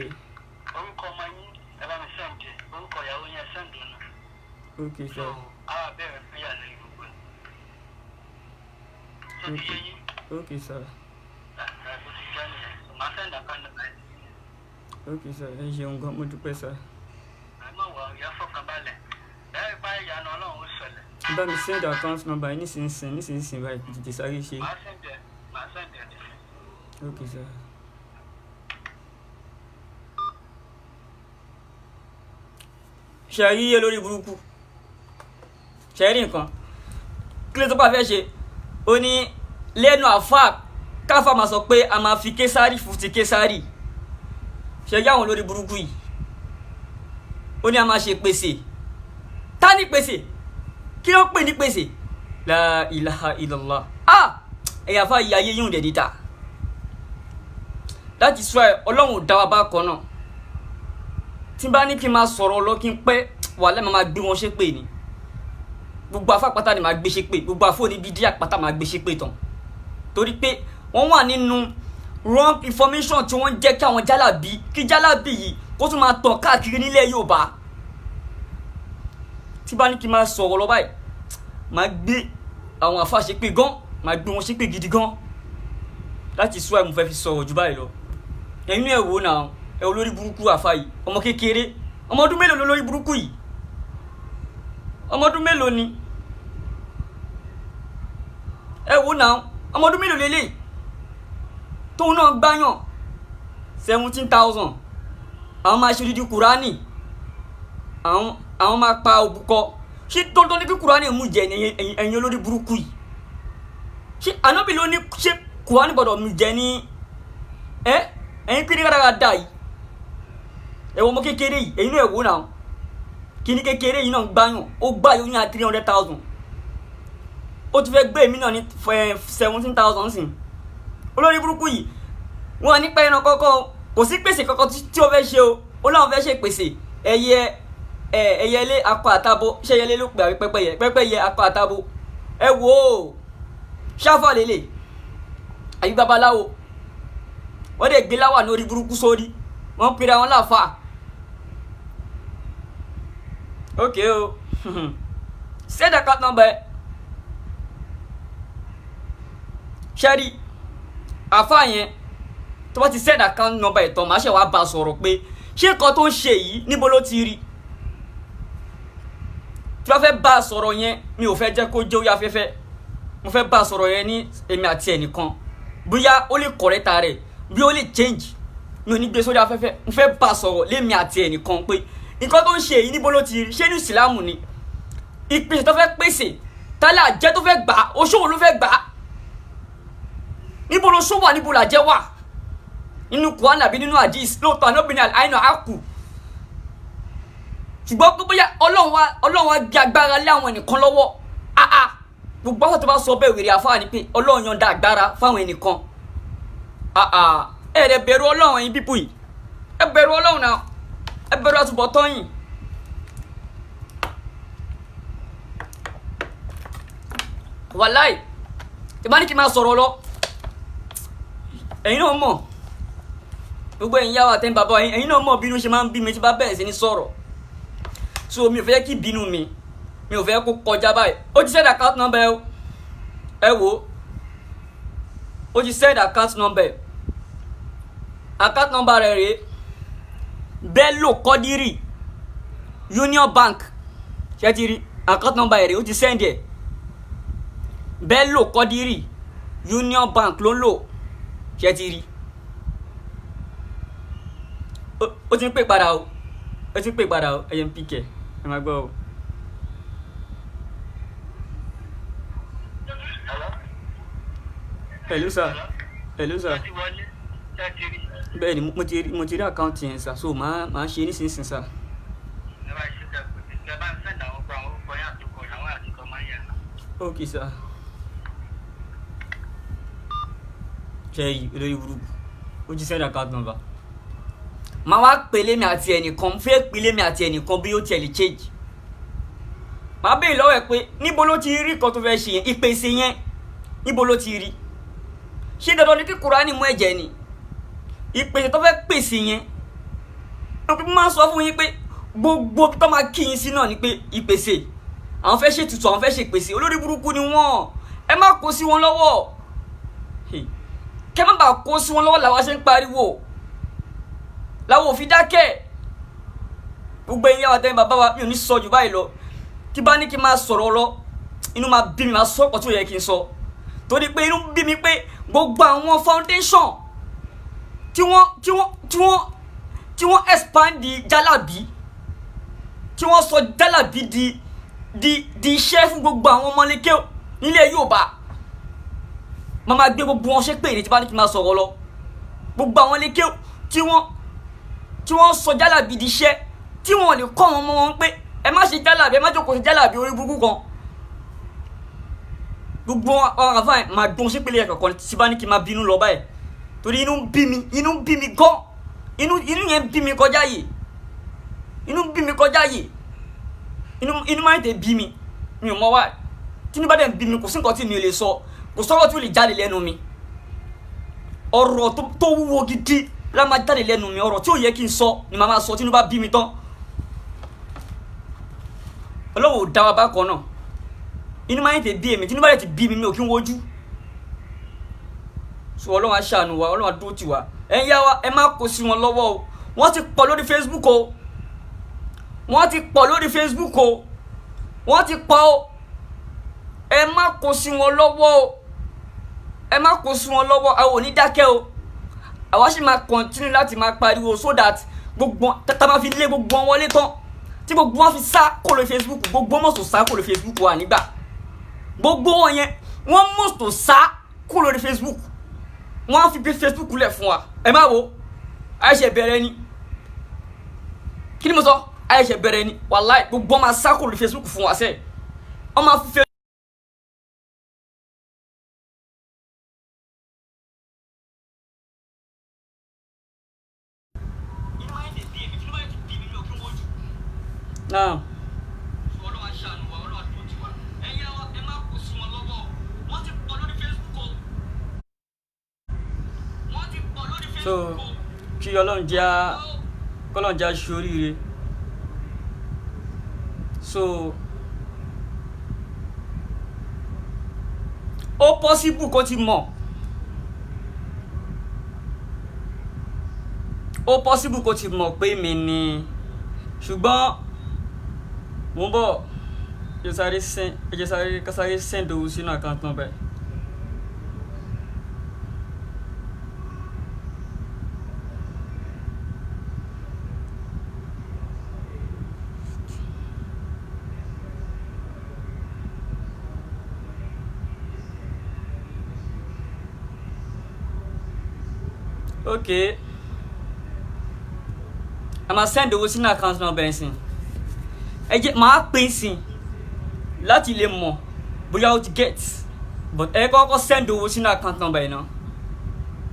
orúkọ ọmọ yín ẹ bá mi sẹ́ǹdì orúkọ ìyàwó yẹn sẹ́ǹdì ọ̀nà. ok sá. so àwọn abẹ́rẹ́ péyà lẹ́yìn gbogbo ẹ̀. so ti yé yín. ok sá. ẹ kò sì jẹ́ nìyẹn màá sẹ́ǹdì àkàndà báyìí. ok sá ẹ ṣeun gan mo dúpẹ́ sá. ẹ má wọ ìyá fọkànbalẹ̀ ẹ rí báyìí ìyanu ọlọ́run ó ṣẹlẹ̀. bá mi send account number yín nísinsìnyí báyìí tètè sáré ṣe. màá sẹ́ǹdì ẹ̀ ti fi. ok sá. ṣe àríyé lórí burúkú ṣe rí nǹkan kí ló tó bá fẹ́ ṣe ó ní lẹ́nu àfáà káfà máa sọ pé a máa fi késárì fún ti késárì ṣe yá àwọn lórí burúkú yìí ó ní a máa ṣe pèsè ta ní pèsè kí ló ń pè ní pèsè la ilaha illallah ẹ̀yà fà yí ayé yíò dẹ̀ dídà that is why ọlọ́run dá wa bá kan náà tí n bá ní kí n máa sọ̀rọ̀ lọ kí n pẹ́ wàhálà máa gbé wọn ṣépè ni gbogbo afápátá ni máa gbé ṣépè gbogbo afóòní bíi díà pátá máa gbé ṣépè tán torí pé wọ́n wà nínú wrong information tí wọ́n ń jẹ́ kí àwọn jálàbí kí jálàbí yìí kó tún máa tàn káàkiri nílẹ̀ Yorùbá tí bá ní kí n máa sọ̀rọ̀ lọ báyìí máa gbé àwọn àfáà ṣépè gan máa gbé wọn ṣépè gidi gan láti sọ àìmọ̀ fẹ́ fi sọ̀rọ̀ jù báyìí lọ ẹ̀yin ẹ̀ wò náà ẹ olórí burúkú àfáà yìí ọmọ kékeré ọmọ ọdún mélòó lórí burúkú yìí ọmọ ọdún mélòó ni ẹ wò náà ọmọ ọdún mélòó lélẹ̀ tóun náà gbáyàn 17,000 àwọn máa ṣe dídí kùránì àwọn máa pa òbúkọ ṣé tọ́ntọ́n ní kí kùránì mú jẹ ẹ̀yin olórí burúkú yìí ṣé ànábì ló ní ṣé kùránì gbọ́dọ̀ mú jẹ ní ẹ̀yin kí ni kára dà yìí ẹ̀wọ̀n ọmọ kékeré yìí ẹ̀yin náà ẹ̀wọ̀n náà kí ni kékeré yìí náà gbáyàn ó gbáyàn ní 300,000 ó ti fẹ́ gbé èmi náà ní 17,000 sí olórí burúkú yìí wọn ní pẹ́ẹ́nà kọ́kọ́ kò sí pèsè kankan tí ó fẹ́ ṣe o ó láwọn fẹ́ ṣe pèsè ẹyẹlé akọ àtabo ṣé ẹyẹlé ló pè àbí pẹ́pẹ́yẹ akọ àtabo ẹ wò ó ṣáfà lélẹ̀ àbí babaláwo wọ́n dẹ̀ gbé láwà ní orí burúkú sórí wọ́n pèrè àwọn láàfà ok o send account number ṣẹ́rí àfáà yẹn tó bá ti send account number ẹ̀ tán máa ṣe wàá bá a sọ̀rọ̀ pé ṣé nǹkan tó ń ṣe yìí níbo ló ti rí tí wọ́n fẹ́ bá a sọ̀rọ̀ yẹn mi ò fẹ́ jẹ́ kó jẹ́ orí afẹ́fẹ́ mo fẹ́ bá a sọ̀rọ̀ yẹn ní èmi àti ẹnìkan bóyá ó lè correct rẹ̀ bí ó lè change mi ò ní gbé sórí afẹ́fẹ́ mo fẹ́ bá a sọ̀rọ̀ lémi àti ẹnìkan pé nǹkan tó ń ṣe yìí níbo ló ti rí ṣé ní ìsìlámù ni ìpèsè tó fẹ́ pèsè tálẹ̀ àjẹ́ tó fẹ́ gbà oṣòwò ló fẹ́ gbà níbo ló ṣó wà níbo làjẹ́ wà nínú Kùránì àbí nínú hadith lóòótọ́ ànábìnrin àìnà àkù ṣùgbọ́n pé bóyá ọlọ́run wa gbé agbára lé àwọn ẹnìkan lọ́wọ́ gbogbo àwọn tó bá sọ bẹ́ẹ̀ wèrè àfáà ni pé ọlọ́run yọ̀ǹda agbára fáwọn ẹnìkan ẹ bẹ̀rù ọlọ́run ẹ̀yin pípù yìí ẹ bẹ̀rù ọlọ́run náà ẹ bẹ̀rù àtúbọ̀tán yìí. wàláì tí bá ní kí n máa sọ̀rọ̀ lọ ẹ̀yin náà mọ̀ gbogbo ẹ̀yin yàwó àtẹ̀yìn bàbá ẹ̀yin náà mọ̀ bínú ṣe máa ń bí mi tí bá bẹ̀rẹ̀ sí ní sọ̀rọ̀ so mi ò fẹ́ kí bínú mi ò fẹ́ kó kọjá báyìí ó ti send account number ẹ wò ó ti send account number rẹ̀ rèé Bello Kodiri Union Bank ṣé ti rí account number rẹ̀ ó ti send ẹ̀ Bello Kodiri Union Bank ló ń lò ṣé ti rí ó ti ń pè padà o ẹ̀yẹ ń pìkẹ̀ ẹ máa gbọ́ o. Hello sir. Bẹ́ẹ̀ ni mo ti rí àkáǹtì yẹn sà so màá ṣe nísinsìnyí sà. Ok sir. ṣe olórí burúkú ó ti send account number. Màá wá pèlé mi àti ẹnìkan fẹ́ pèlé mi àti ẹnìkan bí ó tiẹ̀ lè change. Màá béèrè lọ́wọ́ ẹ pé níbo ló ti rí nǹkan tó fẹ́ ṣe yẹn ìpèsè yẹn níbo ló ti rí ṣé dandan ni kí Kùránì mú ẹ̀jẹ̀ ni ìpèsè tó fẹ́ pèsè yẹn mo máa sọ fún yín pé gbogbo tó máa kí yín sí náà ni pé ìpèsè àwọn fẹ́ ṣètùtù àwọn fẹ́ ṣèpèsè olórí burúkú ni wọ́n ẹ má kó sí wọn lọ́wọ́ kẹ́ má bàa kó sí wọn lọ́wọ́ làwa ṣe ń pariwo làwọn ò fi dákẹ́ gbogbo ẹ̀yin àwọn àtẹ̀yìn bàbá wa mi ò ní sọ jù báyìí lọ tí bá ní kí n máa sọ̀rọ̀ lọ inú máa bí mi máa sọ ọ̀pọ̀ tó yẹ kí n sọ torí pé inú bí mi pé gbogbo àwọn foundation tí wọ́n expand di jálàbí tí wọ́n sọ jálàbí di iṣẹ́ fún gbogbo àwọn ọmọlékè nílẹ̀ Yorùbá máa gbé gbogbo wọn ṣépè ní tí bá ní kí n máa sọ̀rọ̀ lọ gbogbo àwọn lékè tí wọ́n sọ jálàbí di iṣẹ́ tí wọ́n lè kọ́ wọn mọ́ wọn pé ẹ má ṣe jálàbí ẹ má jókòó ṣe jálàbí orí burúkú kan gbogbo àwọn àfáà máa dún sí pélé ẹ̀kọ̀kan tí bá ní kí n máa bínú lọ báyìí torí inú bí mi gan inú yẹn bí mi kọjá yìí inú máa ń tẹ̀ bí mi ò mọ̀ wá tí inú bá dẹ̀ ń bí mi kò sí nǹkan tí mi ò lè sọ kò sọ́rọ̀ tí ó lè jáde lẹ́nu mi ọ̀rọ̀ tó wúwo gidi la máa jáde lẹ́nu mi ọ̀rọ̀ tí ò yẹ kí n sọ ni màá máa sọ tí inú bá bí mi tán Ọlọ́run ò dá wa bákan náà inú máa ń tẹ̀ bí èmi tí inú bá dẹ̀ ti bí mi ò kí ń wojú so Ọlọ́run á ṣàánú wa Ọlọ́run á dúró tì wá ẹ̀yin yá wa ẹ má kó sí wọn lọ́wọ́ o wọ́n ti pọ̀ lórí Facebook o ẹ má kó sí wọn lọ́wọ́ àwọn ò ní dákẹ́ o àwa sì máa continue láti máa pariwo so that gbogbo tata máa fi lé gbogbo wọn wọlé tán tí gbogbo wọn fi sá kó lórí Facebook gbogbo mọ̀sọ̀ sá kó lórí Facebook wà nígbà gbogbo wọn yẹn wọ́n mọ̀sọ̀ sá kó lórí Facebook wọ́n á fi gbé Facebook lẹ̀ fún wa ẹ má wo àìṣe bẹ̀rẹ̀ ni kí ni mo sọ àìṣe bẹ̀rẹ̀ ni wàláì gbogbo wọn máa sá kó lórí Facebook fún wa sẹ́ẹ̀ wọ́n máa fi náà Ọlọ́run á ṣàánú wa Ọlọ́run á dúró tì wá ẹ̀yin yá wa ẹ má kó sí wọn lọ́wọ́ wọ́n ti pọ̀ lórí Facebook so kí Ọlọ́run já ṣoríire so ó possible kó ti mọ̀ pé mi ni ṣùgbọ́n mo ń bọ̀ ẹ jẹ́ sáré send owó sínú account number. Okay, I'm gonna send owó sínú account number ẹ̀sìn ẹ jẹ́ máa pín sí láti lè mọ̀ bóyá ó ti get but ẹ kọ́kọ́ send owó sínú account number yìí náà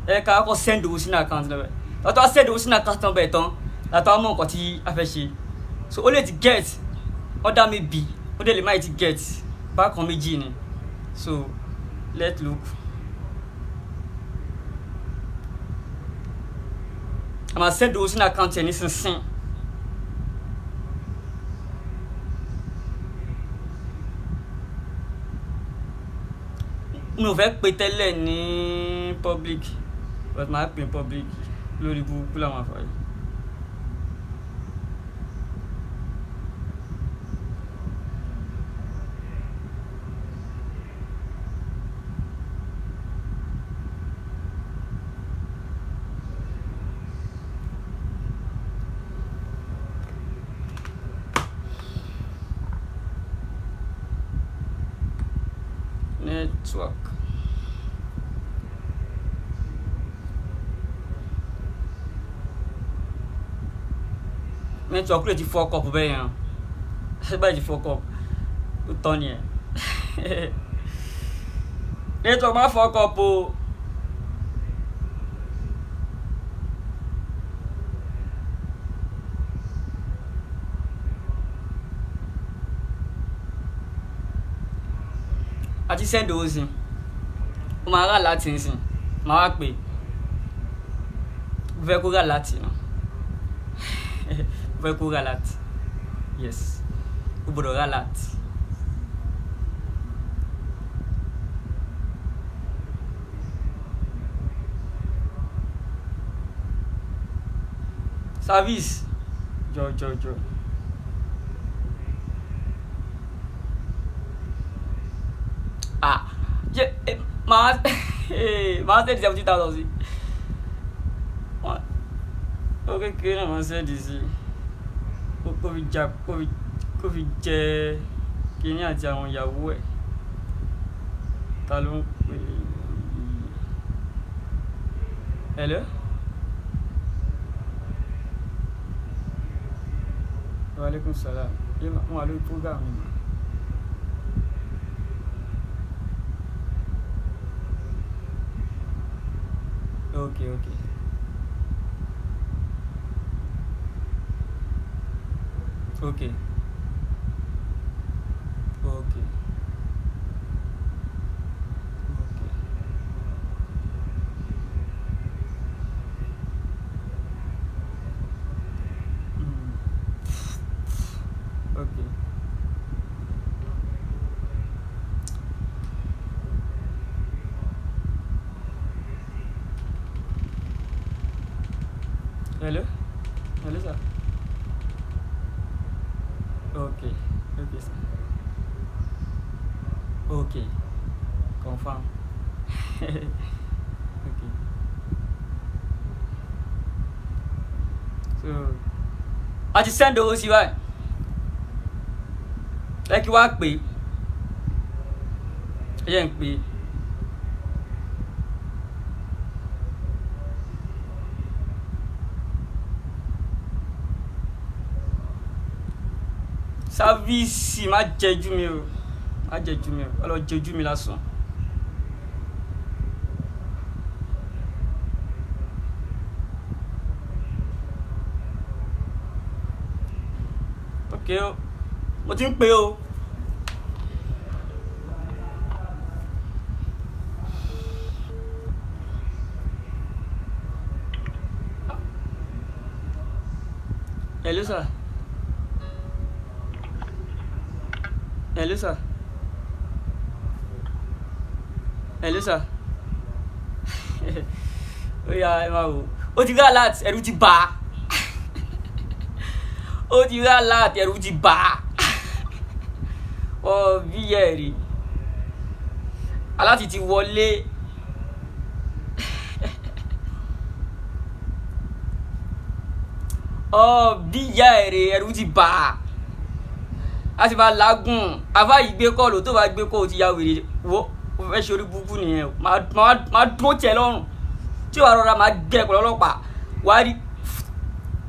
ẹ kọ́kọ́ send owó sínú account number látọ̀ send owó sínú account number tán látọ̀ mọ̀ nǹkan tí a fẹ́ ṣe so ó lè ti get ọ̀dà mi bì ó dẹ̀ lè má ti get bákan méjì ni so let's look. a máa send owó sínú àkáǹtì ẹ̀ nísinsìnyí. mi ò fẹ́ pe tẹ́lẹ̀ ní public but màá pè ní public lórí burúkú làwọn àfààní. Network. Network lè ti fuck up bẹ́ẹ̀ yẹn. Ṣé báyìí ti fuck up? Ó tán ni ẹ̀. Network máa fuck up o. A ti send owó sí i. Ó máa rà láti ń sìn. Màá wá pè. Mo fẹ́ kó rà láti náà. Mo fẹ́ kó rà láti. Yes. Ó gbọ́dọ̀ rà láti. Service. Jọ. Màá send 70,000 sí. Ó kékeré náà máa send sí. Kó fi jẹ kíní àti àwọn ìyàwó ẹ̀. Ta ló ń pè é? Hello? Wa alaikum salam. Mo wà lórí program yìí. Okay. Okay. Hello sir. Okay sir. Okay, confirm. Okay. So, a ti send owó sí báyìí. Ẹ kí wá pè. Ẹ jẹ́ ń pè. Sáfíìsì má jẹjú mi o. Ọlọ́ jẹjú mi lásán. Okay o. Mo ti ń pè o. Hello sir. Ó yá ẹ máa wò. Ó ti rà láti ẹ̀rù ti bà á. Bí ẹ̀rì. Aláti ti wọlé. Bí ìyá ẹ̀rì ẹ̀rù ti bà á. A ti bá lágùn. Àfá yìí gbé kọ́ọ̀lù tó bá gbé kọ́ọ̀lù ti ya wèrè. Wo fẹ́ ṣe orí burúkú nìyẹn. Máa dúró tiẹ̀ lọ́rùn. Tí wàá rọra máa gẹ pẹ̀lú ọlọ́pàá. Wàá rí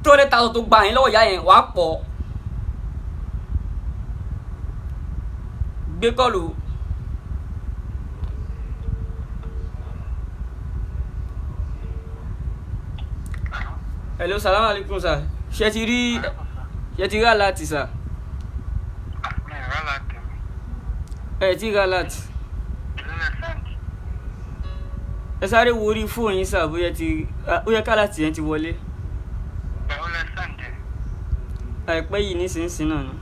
200,000 tó gbà yín lọ́wọ́ ìyá yẹn wàá pọ̀. Gbé kọ́ọ̀lù. Hello, salam alaikum sir. Ṣé ti rí aláàtì sir? Ẹ ti rí aláàtì. Ẹ sáré wo orí fóònù yín sir bóyá káláàtì yẹn ti wọlé. àìpẹ́ yìí nísinsìnyí náà ni.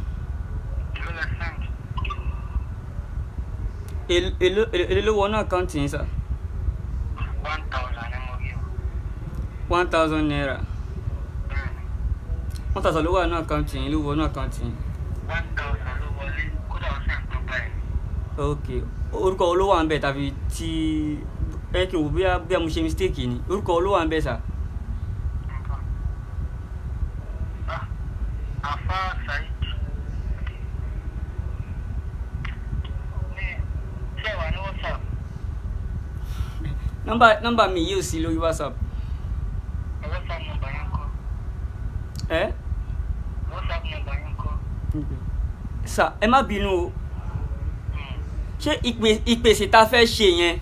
Èló ló wọnú àkáǹtì yín sà? 1,000 ni mo rí o. 1,000 naira. 1,000 ló wà nínú àkáǹtì yín, ló wọnú àkáǹtì yín. 1,000 ló wọlé, kódà ó sàn tó báyìí. Ok, orúkọ wo ló wà ń bẹ̀ tàbí tí ẹ kí n wò bí mo ṣe mistake ni, orúkọ wo ló wà ń bẹ̀ sà? Afa Said. Ṣé wà ní WhatsApp? Nọ́mbà mi yìí ò sí lórí WhatsApp. WhatsApp number yẹn kọ́. WhatsApp number yẹn kọ́. Sà, ẹ má bínú o. Ṣé ìpèsè tá a fẹ́ ṣe yẹn,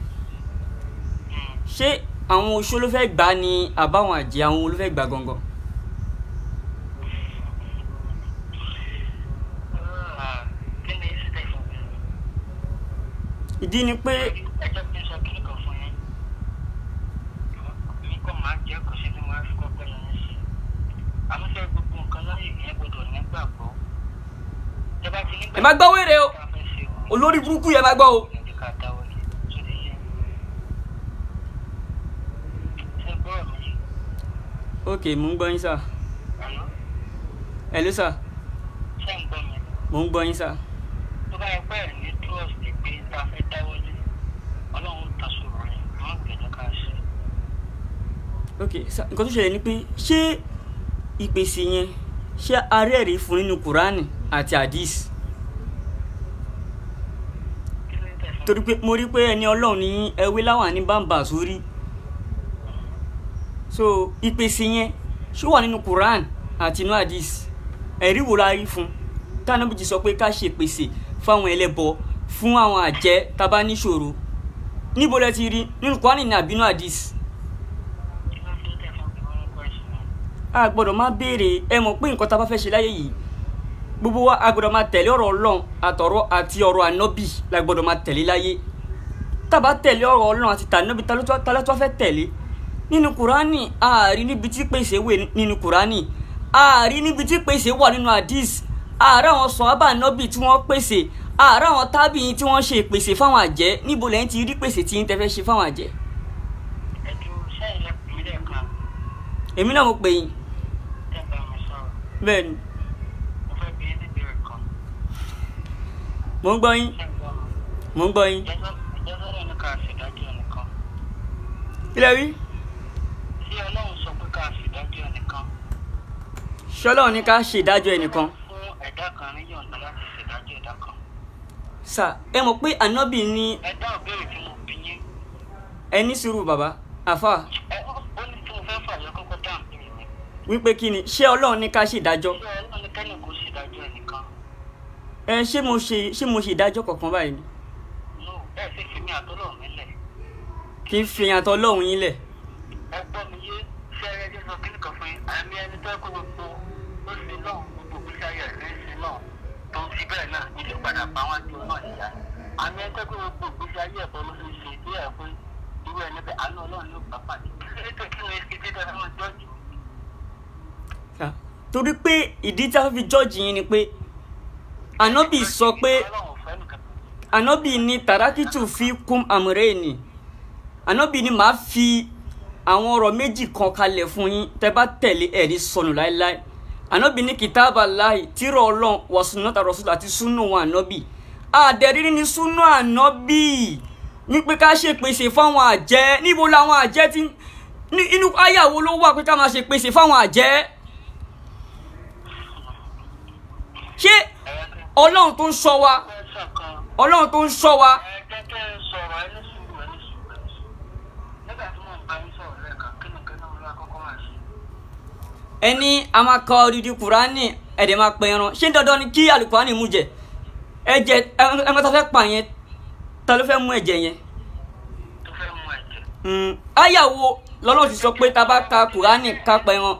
ṣé àwọn oṣó ló fẹ́ gbà ni àbáwọn àjẹ́ àwọn ló fẹ́ gbà gangan? Kí ni ìṣẹ̀lẹ̀ fún mi? Ìdí ni pé Ẹjọ́ kí n sọ kí nìkan fún yín. Mi kò máa jẹ́ kò sí ní wọ́n á fi kọ́kọ́ yẹn ní sí. Àmọ́ ṣe gbogbo nǹkan láyé ìyẹn gbọdọ̀ nígbàgbọ́. Ẹ bá ti nígbàgbọ́. ẹ má gbọ́ wèrè o, olórí burúkú yẹn má gbọ́ o. Ok, mo ń gbọ́ yín sà. Hello sà. Ṣé ń gbọ́ mi? Mo ń gbọ́ yín sà. Tó bá yẹ pé ẹ̀ ní trust pé tá a fẹ́ dáwọ́lé, Ọlọ́run ta sọ̀rọ̀ rẹ̀, àwọn ìgbẹ́jọ́ ká ṣe. Ok sà, nǹkan tó ṣẹlẹ̀ ni pé ṣé ìpèsè yẹn ṣé arẹ́rìí fún nínú Kùránì àti Hadith? Torí pé mo rí pé ẹni Ọlọ́run ní ẹwé láwọn ní bàǹbà sórí. So ìpèsè yẹn ṣó wà nínú Quran àti inú Hadith? Ẹ̀rí wo la rí fún tánàbí ti sọ pé ká ṣe ìpèsè fáwọn ẹlẹ́bọ fún àwọn àjẹ́ tá bá níṣòro? Níbo lẹ ti rí, nínú Quran ní àbí inú Hadith? A gbọ́dọ̀ má béèrè, ẹ mọ̀ pé nǹkan tá bá fẹ́ ṣe láyé yìí gbogbo wa a gbọ́dọ̀ máa tẹ̀lé ọ̀rọ̀ Ọlọ́run àti ọ̀rọ̀ ànábì la gbọ́dọ̀ máa tẹ̀lé láyé. Tá bá tẹ̀lé ọ̀rọ̀ Ọlọ́run àti tànábì ta ló tó fẹ́ tẹ̀lé? Nínú Kùránì ààrí níbi tí pèsè wè nínú Kùránì, ààrí níbi tí pèsè wà nínú Hadith, ààrẹ àwọn sọ̀hábà ànábì tí wọ́n pèsè, ààrẹ àwọn tábìyìn tí wọ́n ṣe ìpèsè fáwọn àjẹ́. Níbo lẹ́yìn ti rí pèsè tí ń tẹ́ fẹ́ ṣe fáwọn àjẹ́? Èmi náà mo pè yín. Bẹ́ẹ̀ni. Mo ń gbọ́ yín. Mo ń gbọ́ yín. Kí lẹ wí? Ṣé Ọlọ́run sọ pé ká ṣèdájọ́ ẹnìkan? Ṣé Ọlọ́run ní ká ṣèdájọ́ ẹnìkan? Fún ẹ̀dá kan ní yọ̀ǹda láti ṣèdájọ́ ẹ̀dá kan. Sà, ẹ mọ̀ pé ànábì ní. Ẹ̀dá òbéèrè tí mo bí yín. Ẹ ní sùúrù bàbá, àfà. Ó ní tí mo fẹ́ fà yọ kọ́kọ́ dáhùn bí mi. Wípé kí ni, ṣé Ọlọ́run ní ká ṣèdájọ́? Ṣé Ọlọ́run ní kẹ́ni kò ṣèdájọ́ ẹnìkan? Ṣé mo ṣe ìdájọ́ kankan báyìí ni? No, ẹ ṣe fi mi àtọ́lọ́run mi lẹ̀. Kí n fi àtọ́ Ọlọ́run yín lẹ̀. Ẹ gbọ́ mi yé, ṣé ẹ jẹ́ sọ kí nìkan fún yín? Àmì ẹni tó kó gbogbo ó ṣe náà gbogbo ìgbésí ayé rẹ̀ ṣe náà tó ń fi bẹ́ẹ̀ náà nílé padà bá wọn jọ náà níyà. Àmì ẹni tó kó gbogbo ìgbésí ayé ẹ̀bọ ló fi ṣe bí ẹ̀ pé irú ẹni bẹ́ẹ̀ àánú Ọlọ́run ló gbà pàdé. Kí ni kí ni tẹ́lẹ̀ wọn jọ́ọ̀jì? Torí pé ìdí tí a fi jọ́ọ̀jì yín ni pé ànábì sọ pé ànábì ní tàrákìtù fi kún àmúrẹ́ẹ̀nì. Ànábì ní màá fi àwọn ọ̀rọ̀ méjì kan kalẹ̀ fún yín tẹ́ bá tẹ̀lé ẹ̀rí sọnù láéláé. Ànábì ní kìtàbà láì tírà Ọlọ́run wa sunnata rasul àti súnà wọn ànábì. Àdẹ̀rírí ni súnà ànábì wípé ká ṣe pèsè fáwọn àjẹ́. Níbo làwọn àjẹ́ ti inú àyàwó ló wà pé ká máa ṣe pèsè fáwọn àjẹ́? Ṣé Ọlọ́run tó ń ṣọ́ wa, Ọlọ́run tó ń ṣọ́ wa. Ẹni a máa ka odidi Kùránì ẹ̀dẹ̀ máa pẹ ẹran, ṣé dandan ni kí Àlùkùránì mú jẹ? Ẹ̀jẹ̀ ẹ̀mọ́ ta fẹ́ pa yẹn, ta ló fẹ́ mú ẹ̀jẹ̀ yẹn? Àyàwó lọ́lọ́run ti sọ pé ta bá ka Kùránì ká pẹ ẹran.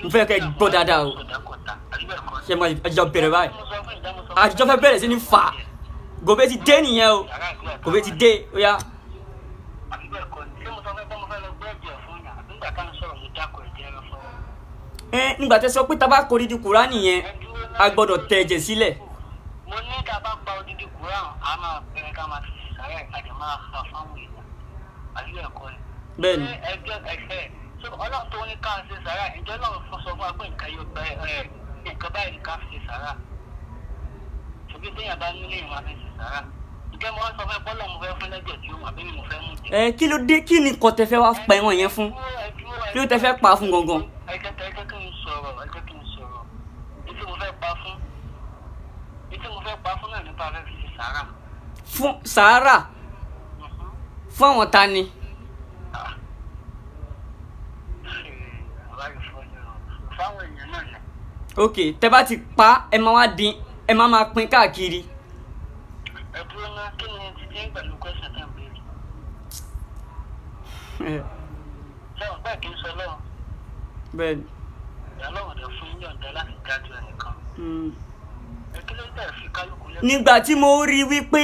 Mo fẹ́ kẹ́ gbọ́ dáadáa o. Ṣé mo àjọ bẹ̀rẹ̀ báyìí? Àjọ fẹ́ bẹ̀rẹ̀ sí ní fà. Gòbé ti dé nìyẹn o. Gòbé ti dé, ó yá. ṣé mo sọ pé mo fẹ́ lọ gbé ẹ̀jẹ̀ fún yàn nígbà tá à ń sọ̀rọ̀ mo dákọ̀ ẹ̀jẹ̀ rẹ fún ọ. Nígbà tẹ́ sọ pé tá bá kọ odidi Kùránì yẹn a gbọ́dọ̀ tẹ ẹ̀jẹ̀ sílẹ̀. mo ní tá a bá pa odidi Kùránì a máa bẹ̀rẹ̀ ká máa fi sàárà ìtajà máa fa fáwọn èèyàn àbí ẹ̀kọ́ ni. Bẹ́ẹ̀ni. ṣé ẹgbẹ́ ẹ̀fẹ́ ṣé ọlọ́run tó ní ká ṣe sàárà ìjọ náà sọ fún wa pé nǹkan yóò bẹ nǹkan báyìí ká fi ṣe sàárà ṣùgbọ́n téèyàn bá nílé ìwọ̀n àfi ṣe sàárà ǹjẹ́ mo wá sọ fún ẹ bọ́lọ̀ mo fẹ́ fún lẹ́jẹ̀ tí ó wà bí mo fẹ́ mú jẹ. Kí ló dé kí ni nǹkan tẹ́ fẹ́ wá pa ẹ̀wọ̀n yẹn fún kí ló tẹ́ fẹ́ pa fún gangan. ẹ jẹ́ kí n sọ̀rọ̀ ìtí mo fẹ́ pa fún náà nípa fẹ́ fi ṣe sàárà. Fún sàárà fún àwọn ta ni. fáwọn èèyàn náà ni. Ok, tẹ́ bá ti pa ẹ máa wá dín ẹ máa pín káàkiri. ẹ dúró náà kí ni títí ń pẹ̀lú kwẹ́sàn náà béèrè. ṣé wọn bẹ́ẹ̀ kì í sọ lọ́wọ́. Bẹ́ẹ̀ni. ìyá lọ́wọ́ dẹ̀ fún yọ̀ǹda láti dájú ẹnìkan. kí ló dẹ̀ fi kálukú lẹ́nu. Nígbà tí mo rí wípé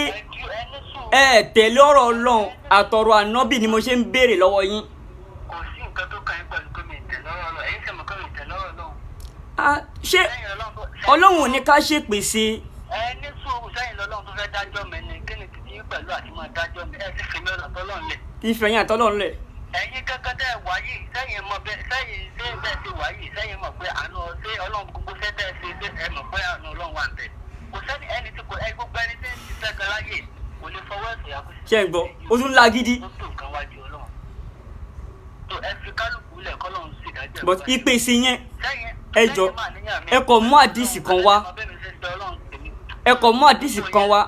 ẹ tẹ̀lé ọ̀rọ̀ Ọlọ́run àtọ̀rọ̀ ànábì ni mo ṣe ń béèrè lọ́wọ́ yín. kò sí nǹkan tó kàn yín pẹ̀lú pé mi ì tẹ̀lé ọ̀rọ̀ lọ ẹ̀yin sẹ́mi kọ́ mi ì tẹ̀lé ọ̀rọ̀ lọ. Ṣé Ọlọ́run ò ní ká ṣèpèsè. ní sùúrù sẹ́yìn lọ́lọ́run tó fẹ́ dájọ́ mi ni kí ni títí pẹ̀lú àti máa dájọ́ mi ẹ ti fi mi ọ̀nà tọ́lọ́run lẹ̀. Ìfẹ̀yìn àtọ́lọ́run lẹ̀. ẹ̀yin kankan tẹ́ ẹ wáyé sẹ́yìn mọ̀ bẹ́ẹ̀ sẹ́yìn ṣé bẹ́ẹ̀ ti wáyé sẹ́yìn mọ̀ pé àánú ṣé Ọlọ́run gbogbo ṣẹ́ tẹ́ ẹ ṣe ẹ mọ̀ pé àánú Ọlọ́run wà ń bẹ̀. kò sẹ́ni ẹni tí kò ẹ gbogbo ẹni tí ń ṣiṣẹ́ gan láyè kò lè fọwọ́ ẹ̀sẹ̀ yà kó sí. Ṣé ń gbọ́ ó tún lágídí. ó tó nǹkan wájú Ọlọ́run tó ẹ fi kálukú lẹ̀ kọ́lọ́run sì dájọ́. But ìpèsè yẹn ẹ jọ ẹ kò mú àdìsí kan wá ẹ kò mú àdìsí kan wá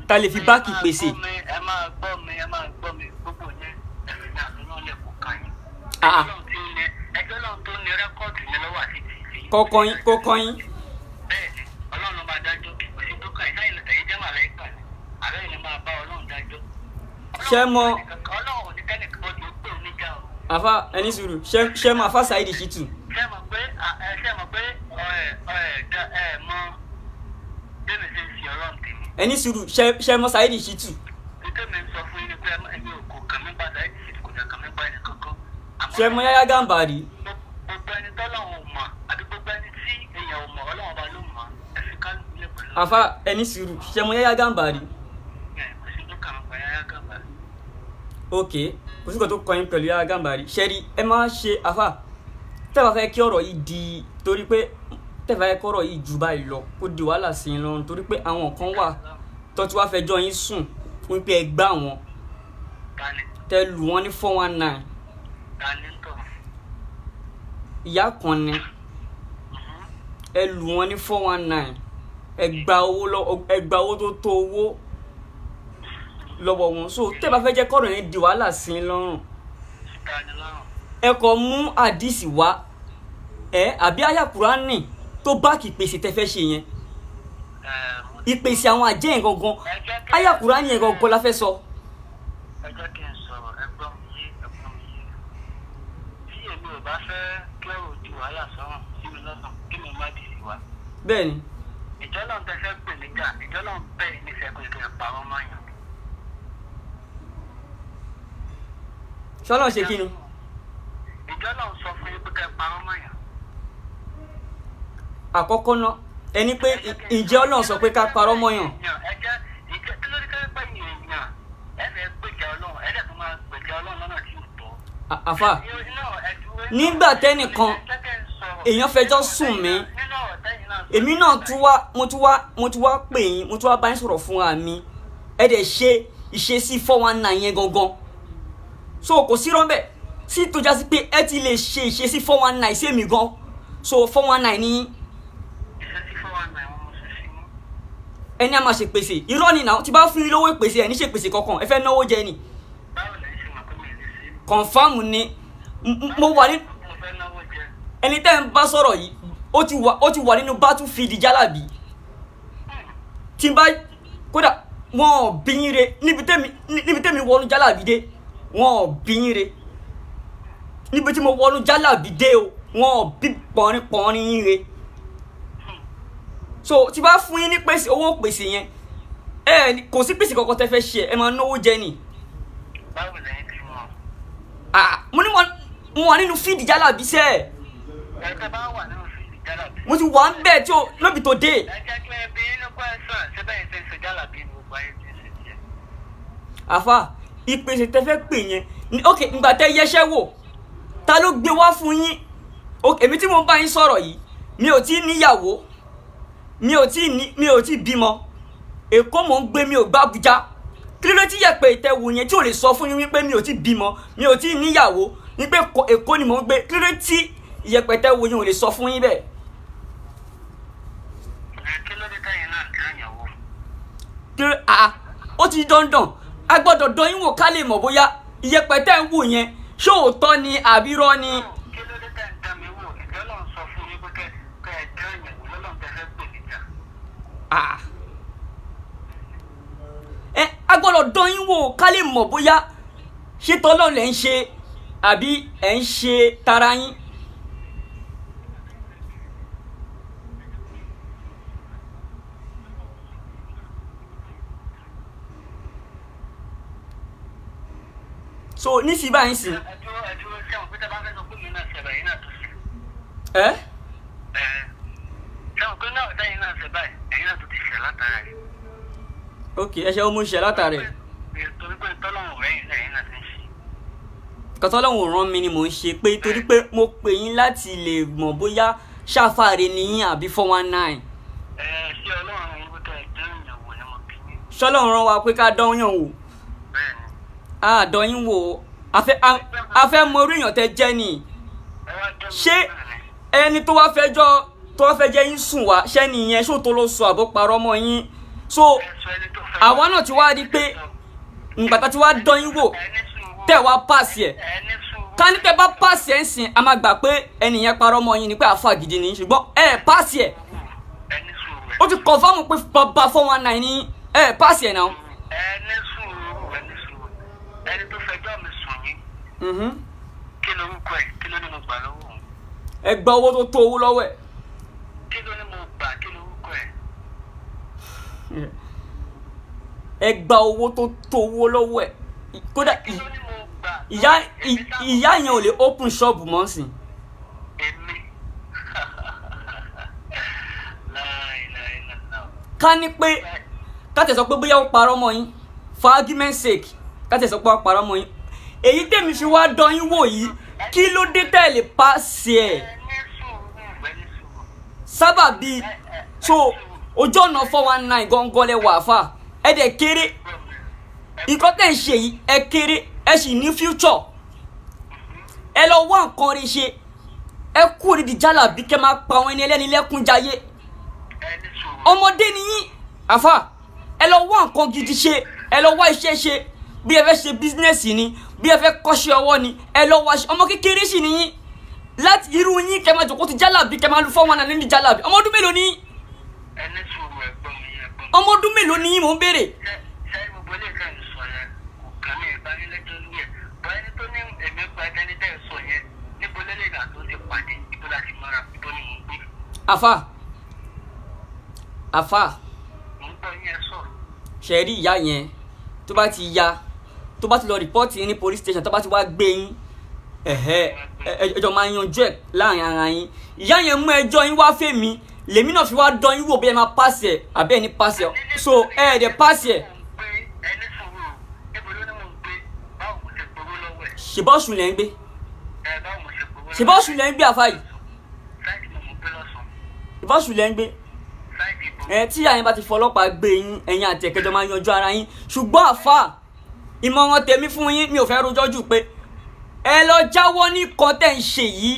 ta lè fi báàkì pèsè. ẹ máa gbọ́ mi gbogbo yẹn ẹ̀rìn náà lọ́nà lẹ̀ kó ká yín. ẹjọ́ lọ́run tó ní rẹ́kọ́ọ̀dù mi lọ́wọ́ àti tìsí. kọ́kọ́ yín. bẹ́ẹ̀ni Ọlọ́run máa dájọ́ òsì tó kàn yín ẹ̀yin jẹ́ màláíkà ni àbẹ́ yìí máa bá Ọlọ́run dájọ́. ṣé mọ Ọlọ́run ò ní kẹ́nìkan bọ́dù ó pè ó níjà o. àfa ẹni sùúrù ṣé mọ àfa Saheed Shittu. ṣé mọ̀ pé mọ bẹ́ẹ̀ ṣe ń fi Ọlọ́run tèmi. ẹni sùúrù ṣé mọ Saheed Shittu. nítorí mi sọ fún yín pé ẹni kò kàn mí bá Saheed Shittu kò dẹ̀ kàn mí bá ẹnì kankan. ṣé mọ Yahya Gambari. gbogbo ẹni tọ́lọ́run ò mọ̀ àbí gbogbo ẹni tí èèyàn ò mọ̀ Ọlọ́run bá ló mọ̀ ẹ fi kálukú lẹ̀ pẹ̀lú. àfa ẹni sùúrù ṣé mọ Yahya Gambari. kò sí tó kàn mí pa Yahya Gambari. Ok, kò sí nǹkan tó kọ́ yín pẹ̀lú Yahya Gambari ṣẹ́rí ẹ máa ṣe àfà tẹ́ bá fẹ́ kí ọ̀rọ̀ yìí di torí pé tẹ́ bá fẹ́ kí ọ̀rọ̀ yìí ju báyìí lọ kó di wàhálà sí i lọ́rùn torí pé àwọn kan wà tó ti wá fẹjọ́ yín sùn fún pé ẹ gbá wọn tẹ́ lù wọ́n ní 419 ìyá kan ni ẹ lù wọ́n ní 419 ẹ gba owó tó tó owó lọ́wọ́ wọn so tẹ́ bá fẹ́ jẹ́ kọ́rọ̀ yẹn di wàhálà sí i lọ́rùn ẹ kọ́ mú àdìsí wá àbí àyá Kùránì tó báàkì ìpèsè tẹ́ fẹ́ ṣe yẹn ìpèsè àwọn àjẹ́ yẹn gangan àyá Kùránì yẹn gangan la fẹ́ sọ. ẹ jẹ́ kí n sọ̀rọ̀ ẹgbọ́n mi yé tí èmi ò bá fẹ́ kẹ́rù di wàhálà sọ́run sí mi lọ́nà kí mi má dì sí wa. bẹ́ẹ̀ni. ìjọ́lọ́ ń tẹ́fẹ́ pè níjà ìjọ́lọ́ ń bẹ́ẹ̀ nífẹ̀ẹ́ kò kẹ́ parọ́ máa yàn. ṣọlọ́ ṣe kí ni. ìjọ́lọ́ ń sọ fún yín pé kẹ́ parọ́ máa yàn. àkọ́kọ́ náà ẹni pé ǹjẹ́ Ọlọ́run sọ pé ká parọ́ mọ́yàn. ìjẹ́ kí ló dé kẹ́ pẹ́ yìnyín yàn ẹ fẹ́ gbèjà Ọlọ́run ẹ dẹ̀ tó máa gbèjà Ọlọ́run lọ́nà tí ò tọ́. àfà nígbà tẹ́nìkan èèyàn fẹjọ́ sùn mí èmi náà mo tún wá pè yín mo tún wá bá yín sọ̀rọ̀ fúnra mi ẹ dẹ̀ ṣe ìṣesí 419 yẹn gangan so kò sí rọ́ńbẹ́ sí tó já sí pé ẹ ti lè ṣe ìṣesí 419 sí èmi gan so 419 ní ẹni a máa ṣe pèsè irọ́ ni náà tí bá fún yín lówó ìpèsè ẹ̀ ní ṣe pèsè kankan ẹ fẹ́ náwó jẹ ni confam ni mo wà ní ẹni tẹ́ ń bá sọ̀rọ̀ yìí ó ti wà nínú battlefield jálàbí tí n bá kódà wọn ò bí yín re níbi tẹ́mi wọnú jálàbí dé wọn ò bí yín re níbi tí mo wọnú jálàbí dé o wọn ò bí pọ̀nrín yín re so tí bá fún yín ní pèsè owó pèsè yẹn kò sí pèsè kankan tẹ́ fẹ́ ṣe ẹ máa náwó jẹ ni. báwo lẹ́yìn tí mo mo wà nínú fíìdì jálàbí sẹ́ẹ̀. Ẹ̀ka bá wà nínú fíìdì jálàbí. mo ti wà ń bẹ̀ tí o lóbi tó dé. Ẹ jẹ́ kí ẹ bí inú pẹ́sàn ṣé bẹ́ẹ̀ ṣe ń ṣe jálàbí ní gbogbo ayé ti ṣe tiẹ̀. àfa ìpèsè tẹ fẹ́ pè yẹn ok ìgbà tẹ yẹsẹ́ wò ta ló gbé wá fún yín ok èmi tí mo bá yín sọ̀rọ̀ yìí mi ò tí níyàwó mi ò tí bímọ Èkó mò ń gbé mi ò gbá Àbújá kí ló ti yẹ pé ìtẹ̀wò yẹn tí ò lè sọ fún yín wípé mi ò tí bímọ mi ò tí níyàwó ní pé Èkó ni mò ń gbé kí ló tí ìyẹ̀pẹ̀ tẹ̀wò yẹn ò lè sọ fún yín bẹ́ẹ̀. Kí ló dé táyìn náà kí àyàwó? kí ló ó ti dandan a gbọ́dọ̀ dán yín wò ká lè mọ̀ bóyá ìyẹ̀pẹ̀ tẹ̀ ń wò yẹn ṣé òótọ́ ni àbí irọ́ ni. Kí ló dé táyìn dá mi wò? Ìfẹ́ lọ́n sọ fún mi pé kẹ́ ẹ dán ìyàwó lọ́lọ́n tẹ́ fẹ́ pè níjà. A gbọ́dọ̀ dán yín wò ká lè mọ̀ bóyá ṣé tọ́lọ́ lẹ̀ ń ṣe àbí ẹ̀ ń ṣe tara yín. so nísìnyí báyìí sìn. Ẹ̀dúró ṣé àwọn pété bá fẹ́ sọ pé mi náà ṣẹlẹ̀ yín náà tó ṣe. Ṣé àwọn pé náà táyìn náà ṣe báyìí ẹ̀yin náà tó ti ṣẹ̀ látara rẹ̀. ok ẹ ṣe ọmọ ìṣẹ látàrí. Torí pé tọ́lọ́run rẹ̀ yìí lẹ́yìn náà ti ń ṣe. kọ́tọ́lọ́hún rán mi ni mò ń ṣe pé torí pé mo pè yín láti lè mọ̀ bóyá ṣàfàrè ni yín àbí 419. Ṣé Ọlọ́run yín pé ká ẹ dán ìyàwó ni mo bí yín? ṣọlọ́run rán wa pé ká dán yàn wò. Bẹ́ẹ̀ni. dán yín wò a fẹ́ mọ orí èèyàn tẹ́ jẹ́ ni. ṣé ẹni tó wá fẹ́ jẹ́ yín sùn wá ṣẹ́ni yẹn ṣó tó ló sọ àbó parọ́ mọ́ yín so àwa náà ti wá rí pé ngbàtà tí wá dán yín wò tẹ́ wá pàṣẹ ẹ̀ ká ní pẹ́ bá pàṣẹ ẹ̀ ń sìn a máa gbà pé ẹnìyẹn parọ́ mọ́ yín ni pé àfa gidi ni ṣùgbọ́n pàṣẹ ẹ̀ ó ti confirm pé bàbá 419 ni pàṣẹ ẹ̀ náà. Ẹni tó fẹjọ́ mi sùn yín. Kí lorúkọ ẹ̀? Kí ló ní mo gbà lọ́wọ́ òun? ẹ gba owó tó tó owó lọ́wọ́ ẹ̀. Kí ló ní mo gbà? Kí lorúkọ ẹ̀? ẹ gba owó tó tó owó lọ́wọ́ ẹ̀ kódà Kí ló ní mo gbà? ìyá yẹn ò lè open shop mọ́ sí. Èmi. ká ní pé ká tẹ̀ sọ pé bóyá ó parọ́ mọ́ yín for argument sake ká tẹ̀ sọ pé ó parọ́ mọ́ yín èyí tèmi fi wá dán yín wò yìí kí ló dé tẹ̀lé pàṣẹ ẹ̀ sábà bíi so ojú ọ̀nà 419 gángan lẹ wà fà ẹ dẹ̀ kéré nǹkan tẹ̀ ń ṣe yìí ẹ kéré ẹ sì ní future ẹ lọ wá nǹkan rí ṣe ẹ kú nídìí jálàbí kẹ́ máa pa àwọn ẹni ẹlẹ́ni lẹ́kún jayé ọmọdé ni yín àfà ẹ lọ wá nǹkan gidi ṣe ẹ lọ wá iṣẹ́ ṣe bí ẹ fẹ́ ṣe bísínẹ́sì ni bí ẹ fẹ́ kọ́ṣẹ́ ọwọ́ ni ẹ lọ wá ọmọ kékeré sì ni yín láti irú yín kẹ́ máa jòkó ti jálàbí kẹ́ máa lu 419 ní jálàbí ọmọ ọdún mélòó ni ọmọ ọdún mélòó ni yín mò ń béèrè. àfà ṣe rí ìyá yẹn tó bá ti lọ rìpọ́ọ̀tì yín ní police station tó bá ti wá gbé yín ẹjọ́ máa yanjú ẹ̀ láàrin ara yín ìyá yẹn mú ẹjọ́ yín wá fèmí lèmi náà fi wá dán yín wò bí ẹ máa pàṣẹ àbẹ́ ẹ ní pàṣẹ so ẹ dẹ̀ pàṣẹ. ṣèbọ́sùn lẹ́ ń gbé ṣèbọ́sùn lẹ́ ń gbé àfà yìí ṣèbọ́sùn lẹ́ ń gbé tí àyìn bá ti fọlọ́pàá gbé yín ẹ̀yin àti ẹ̀kẹjọ máa yanjú ara yín ṣùgbọ́n àfà ìmọ̀ràn tèmi fún yín mi ò fẹ́ rojọ́ jù pé ẹ lọ jáwọ́ ní kan tẹ̀ ń ṣe yìí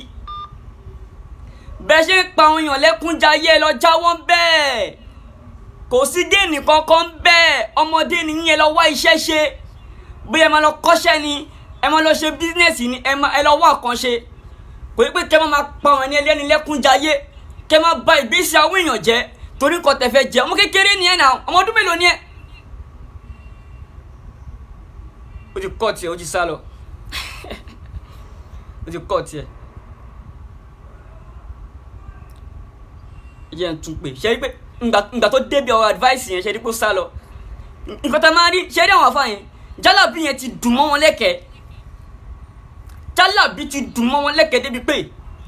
bẹ́ẹ̀ ṣe ń pa àwọn èèyàn lẹ́kúnjayé ẹ lọ jáwọ́ bẹ́ẹ̀ kò sí géènì kankan bẹ́ẹ̀ ọmọdé nìyí ẹ lọ wá iṣẹ́ ṣe bí ẹ máa lọ kọ́ṣẹ́ ni ẹ máa lọ ṣe bísínẹ́sì ni ẹ lọ wá kan ṣe kò yí pé kẹ́ máa pa àwọn ẹni ẹlẹ́ni lẹ́kúnjayé kẹ́ máa ba ìgbésí àwọn èèyàn jẹ́ torí nǹkan tẹ́ fẹ́ jẹ ọmọ kékeré ni ẹ náà ọmọ ọdún mélòó ni ẹ. ó ti kọ́ tiẹ̀ ó ti sá lọ ó ti kọ́ tiẹ̀ ẹ jẹ́ n tún pè ṣe rí pé ìgbà tó débi ọ̀rọ̀ advice yẹn ṣe rí pé ó sá lọ nǹkan tá a máa rí ṣe rí àwọn àfa yẹn jálàbí yẹn ti dùn mọ́ wọn lẹ́kẹ̀ẹ́ jálàbí ti dùn mọ́ wọn lẹ́kẹ̀ẹ́ débi pé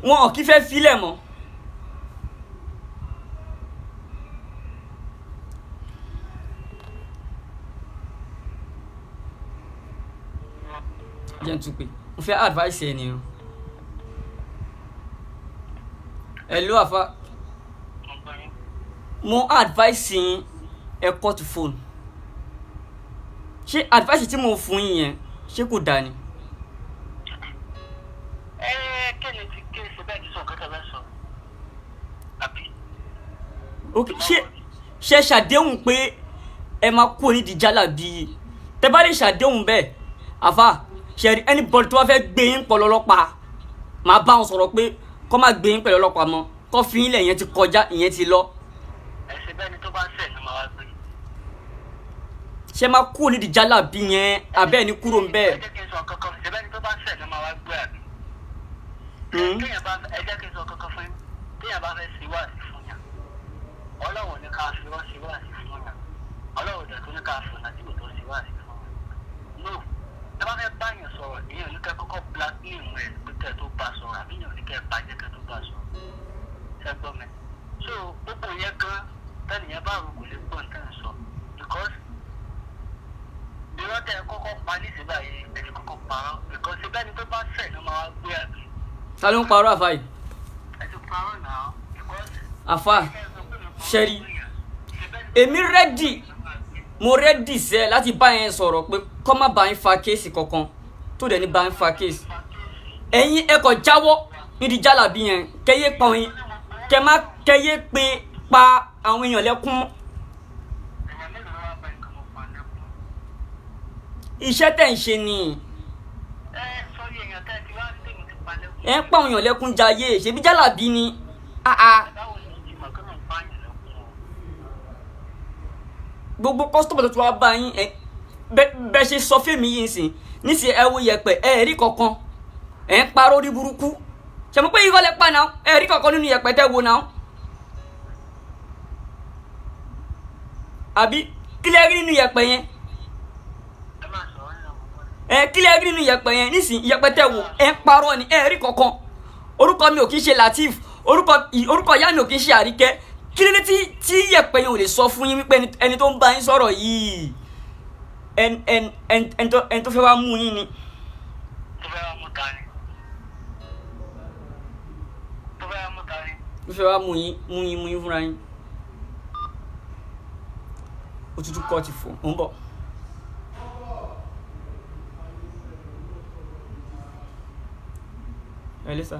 wọn ò kí fẹ́ filẹ̀ mọ́. jẹ́ n tún pé mo fẹ́ advice ẹ nìyẹn. hello àfa mo advice yín ẹ cut phone. ṣé advice tí mo fún yín yẹn ṣé kò dáa ni. Kéde ti ké ṣe bẹ́ẹ̀ ti sọ kẹ́kẹ́ bẹ́ẹ̀ sọ. Àbí. ok ṣe ṣàdéhùn pé ẹ máa kú onídìí jálàbí tẹ bá lè ṣàdéhùn bẹ́ẹ̀ àfa ṣe rí anybody tó bá fẹ́ gbé yín pọ̀ lọ́lọ́pàá máa bá wọn sọ̀rọ̀ pé kọ́ máa gbé yín pẹ̀lú ọlọ́pàá mọ́ kọ́ fi yín lẹ̀ ìyẹn ti kọjá ìyẹn ti lọ. Ẹ̀sìn bẹ́ẹ̀ ni tó bá ṣẹ̀ ló máa wá gbé. ṣe máa kú onídìí jálàbí yẹn abẹ́ ní kúrò ń bẹ́ẹ̀. Ẹ jẹ́ kí n sọ kankan ṣe bẹ́ẹ̀ ni tó bá ṣẹ̀ ló máa wá gbé àbí. Ẹ jẹ́ kí n sọ kankan fún yín téèyàn bá fẹ́ ṣe wáàsí fún yàn Ọlọ́run ní ká fi wọ́n ṣe wáàsí fún yàn Ọlọ́run dẹ̀ tó ní ká fún yàn tí kò tó ṣe wáàsí fún yàn. No ẹ bá fẹ́ báyàn sọ̀rọ̀ èèyàn ní kẹ́ kọ́kọ́ blackmail rẹ̀ pé kẹ́ tó bá sọ̀rọ̀ àbí èèyàn ní kẹ́ bàjẹ́ kẹ́ tó bá sọ̀rọ̀ ṣẹ́ gbọ́ mi. So gbogbo yẹn gan tẹ́nìyẹn bá rò kò lè gbọ́ nǹkan sọ because ìrọ́ tẹ́ kọ́kọ́ pa níṣẹ́ báyìí ẹni kọ́kọ́ parọ́ because ibẹ̀ ni tó bá ṣẹ̀ ló máa wá gbé àbí. ta ló ń parọ́ àfa yìí. Ẹ ti parọ́ náà because. àfa ṣẹ́rí èmi rẹ́dì mo rẹ́dì sẹ́ láti bá yẹn sọ̀rọ̀ pé kọ́ má bá yín fa kéèsì kankan tó dẹ̀ ní bá yín fa kéèsì. ẹ̀yin ẹ kò jáwọ́ nídìí jálàbí yẹn kẹ́yé pa òyìn kẹ́yé pé pa àwọn èèyàn lẹ́kún. iṣẹ́ tẹ̀ ń ṣe ni ẹ ń pa àwọn èèyàn lẹ́kún jayé ṣebí jálàbí ni. gbogbo kọ́sítọ́mù tó ti wá bá yín bẹ́ẹ̀ ṣe sọ fíìmù yìí nsìn níṣẹ́ ẹ wo yẹpẹ̀ ẹ rí kankan ẹ ń parọ́ orí burúkú ṣàmú pé irọ́ lẹ pa náà ẹ rí kankan nínú yẹpẹ̀ tẹ́ wo náà. àbí kílẹ̀ rí nínú yẹpẹ̀ yẹn kílẹ̀ rí nínú yẹpẹ̀ yẹn nísìn yẹpẹ̀ tẹ́ wo ẹ ń parọ́ ni ẹ rí kankan orúkọ mi ò kí ń ṣe Latif orúkọ ìyá mi ò kí ń ṣe Àríkẹ́ kí ló dé tí yẹpẹ yẹn ò lè sọ fún yín wípé ẹni tó ń bá yín sọ̀rọ̀ yìí ẹni tó fẹ́ wá mú yín ni. Tó fẹ́ wá mú ta ni. tó fẹ́ wá mú yín fúnra yín. òtútù kọ́ ti fò ń bọ̀. ẹ lé sá.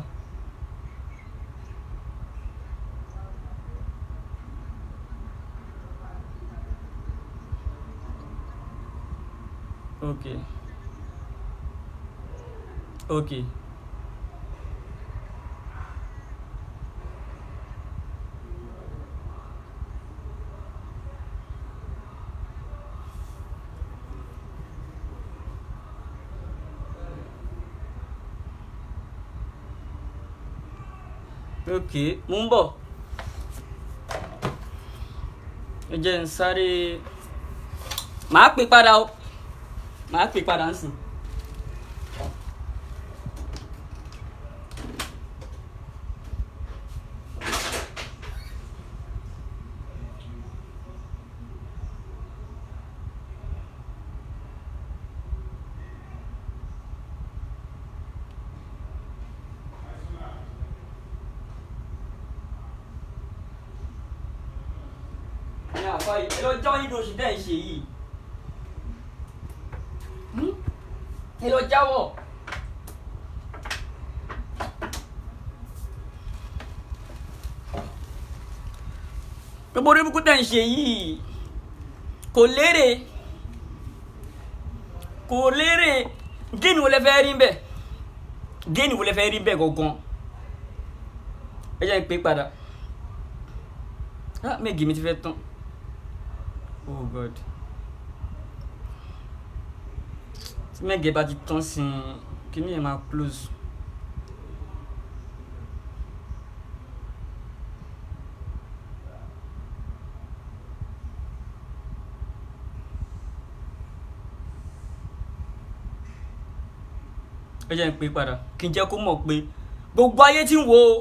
Okay. Mo ń bọ̀. Ẹ jẹ́ n sáré. Màá pè padà o. Màá pè padà ń sìn. Ní àfáà yìí, ẹ lọ jọ́ yín bí oṣù tẹ́ ń ṣe yìí. ẹ lọ jáwọ́. gbogbo orí burúkú tẹ̀ ń ṣe yìí kò lérè géènì wo lẹ fẹ́ rí bẹ́ẹ̀ gangan. ẹ jẹ́ n pè padà. méjì mi ti fẹ́ tán. Oh God. tí mẹ́gẹ̀ẹ́ bá ti tán sí kí ni ẹ máa close. ẹ jẹ́ n pè padà kí n jẹ́ kó mọ̀ pé gbogbo ayé tí ń wò ó.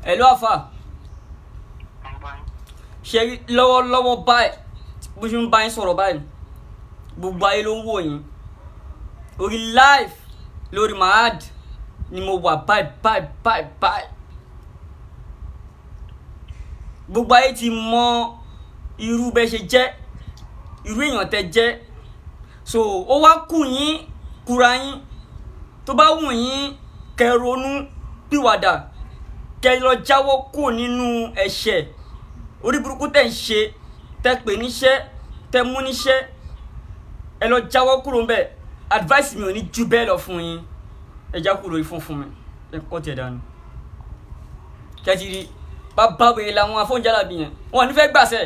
Hello Alpha. Ṣé lọ́wọ́lọ́wọ́ báyìí bó ṣe ń bá yín sọ̀rọ̀ báyìí gbogbo ayé ló ń wò yín orí live lórí Mahad ni mo wà báyìí. Gbogbo ayé ti mọ irú bẹ́ ṣe jẹ́ irú èèyàn tẹ́ jẹ́ so ó wá kù yín kúra yín tó bá wù yín kẹ́ ronú pìwàdà kẹ́ lọ jáwọ́ kù nínú ẹ̀ṣẹ̀ orí burúkú tẹ́ ń ṣe tẹ́ pè níṣẹ́ tẹ́ mú níṣẹ́ ẹ lọ jáwọ́ kúrò ń bẹ̀ advice mi ò ní ju bẹ́ẹ̀ lọ fún yín ẹ já kúrò yìí fún mi ẹ kọ́ tiẹ̀ dànù kẹ́tìrì bàbá wèrè làwọn afọ́njálàbí yẹn wọn ò ní fẹ́ gbàṣẹ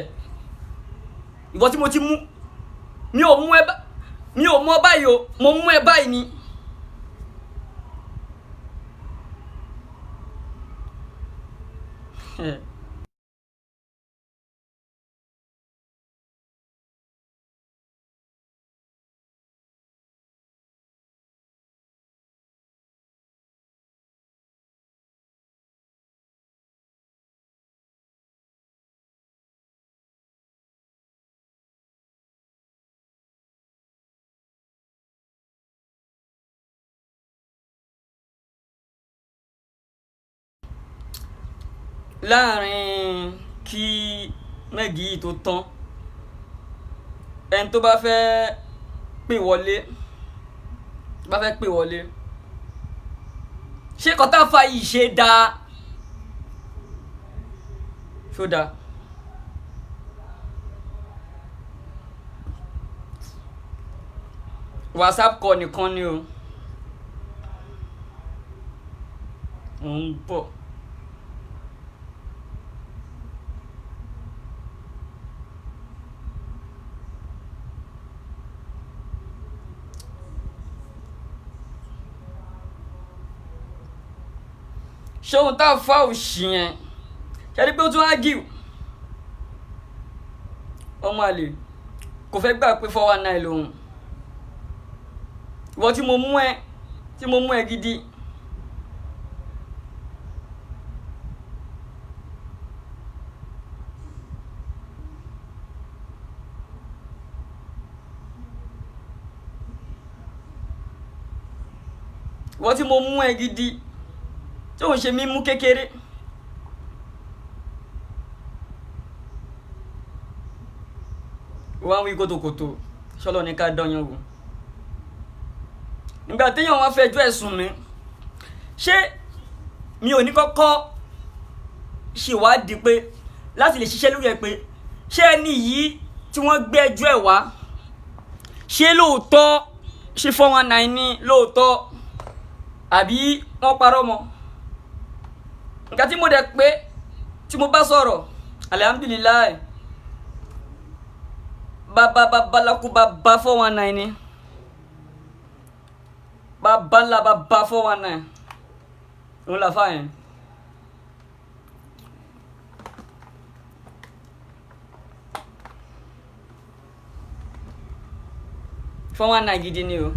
ìwọ tí mo ti mú mi ò mú ẹ báyìí o mo mú ẹ báyìí ni. Láàrin kí mẹ́gì yìí tó tán ẹni tó bá fẹ́ pè wọlé ṣé kọ́tà fa yìí ṣe dáa ṣó dáa WhatsApp call nìkan ni o ń bọ̀. Ṣé ohun tá a fa òṣì yẹn ṣẹ́ni pé ó tún á gíw ọmọ àlè kò fẹ́ gbà pé 419 lòun ìwọ tí mo mú ẹ gidi tí òun ṣe mímú kékeré wọ́n wí kótókótó ṣọlọ ní ká dányàn wò nígbà téèyàn wá fẹjọ́ ẹ̀sùn mi ṣé mi ò ní kọ́kọ́ ṣèwádìí pé láti lè ṣiṣẹ́ lórí ẹ̀ pé ṣé ẹni yìí tí wọ́n gbé ẹjọ́ ẹ̀ wá ṣé lóòótọ́ ṣé 419 ní lóòótọ́ àbí wọ́n parọ́ mọ́ nǹkan tí mo dẹ̀ pé tí mo bá sọ̀rọ̀ alihamdulilayi babalakú baba 419 ni babala baba 419 òun là fà yẹn. Fọ́nwá náà gidi ni o.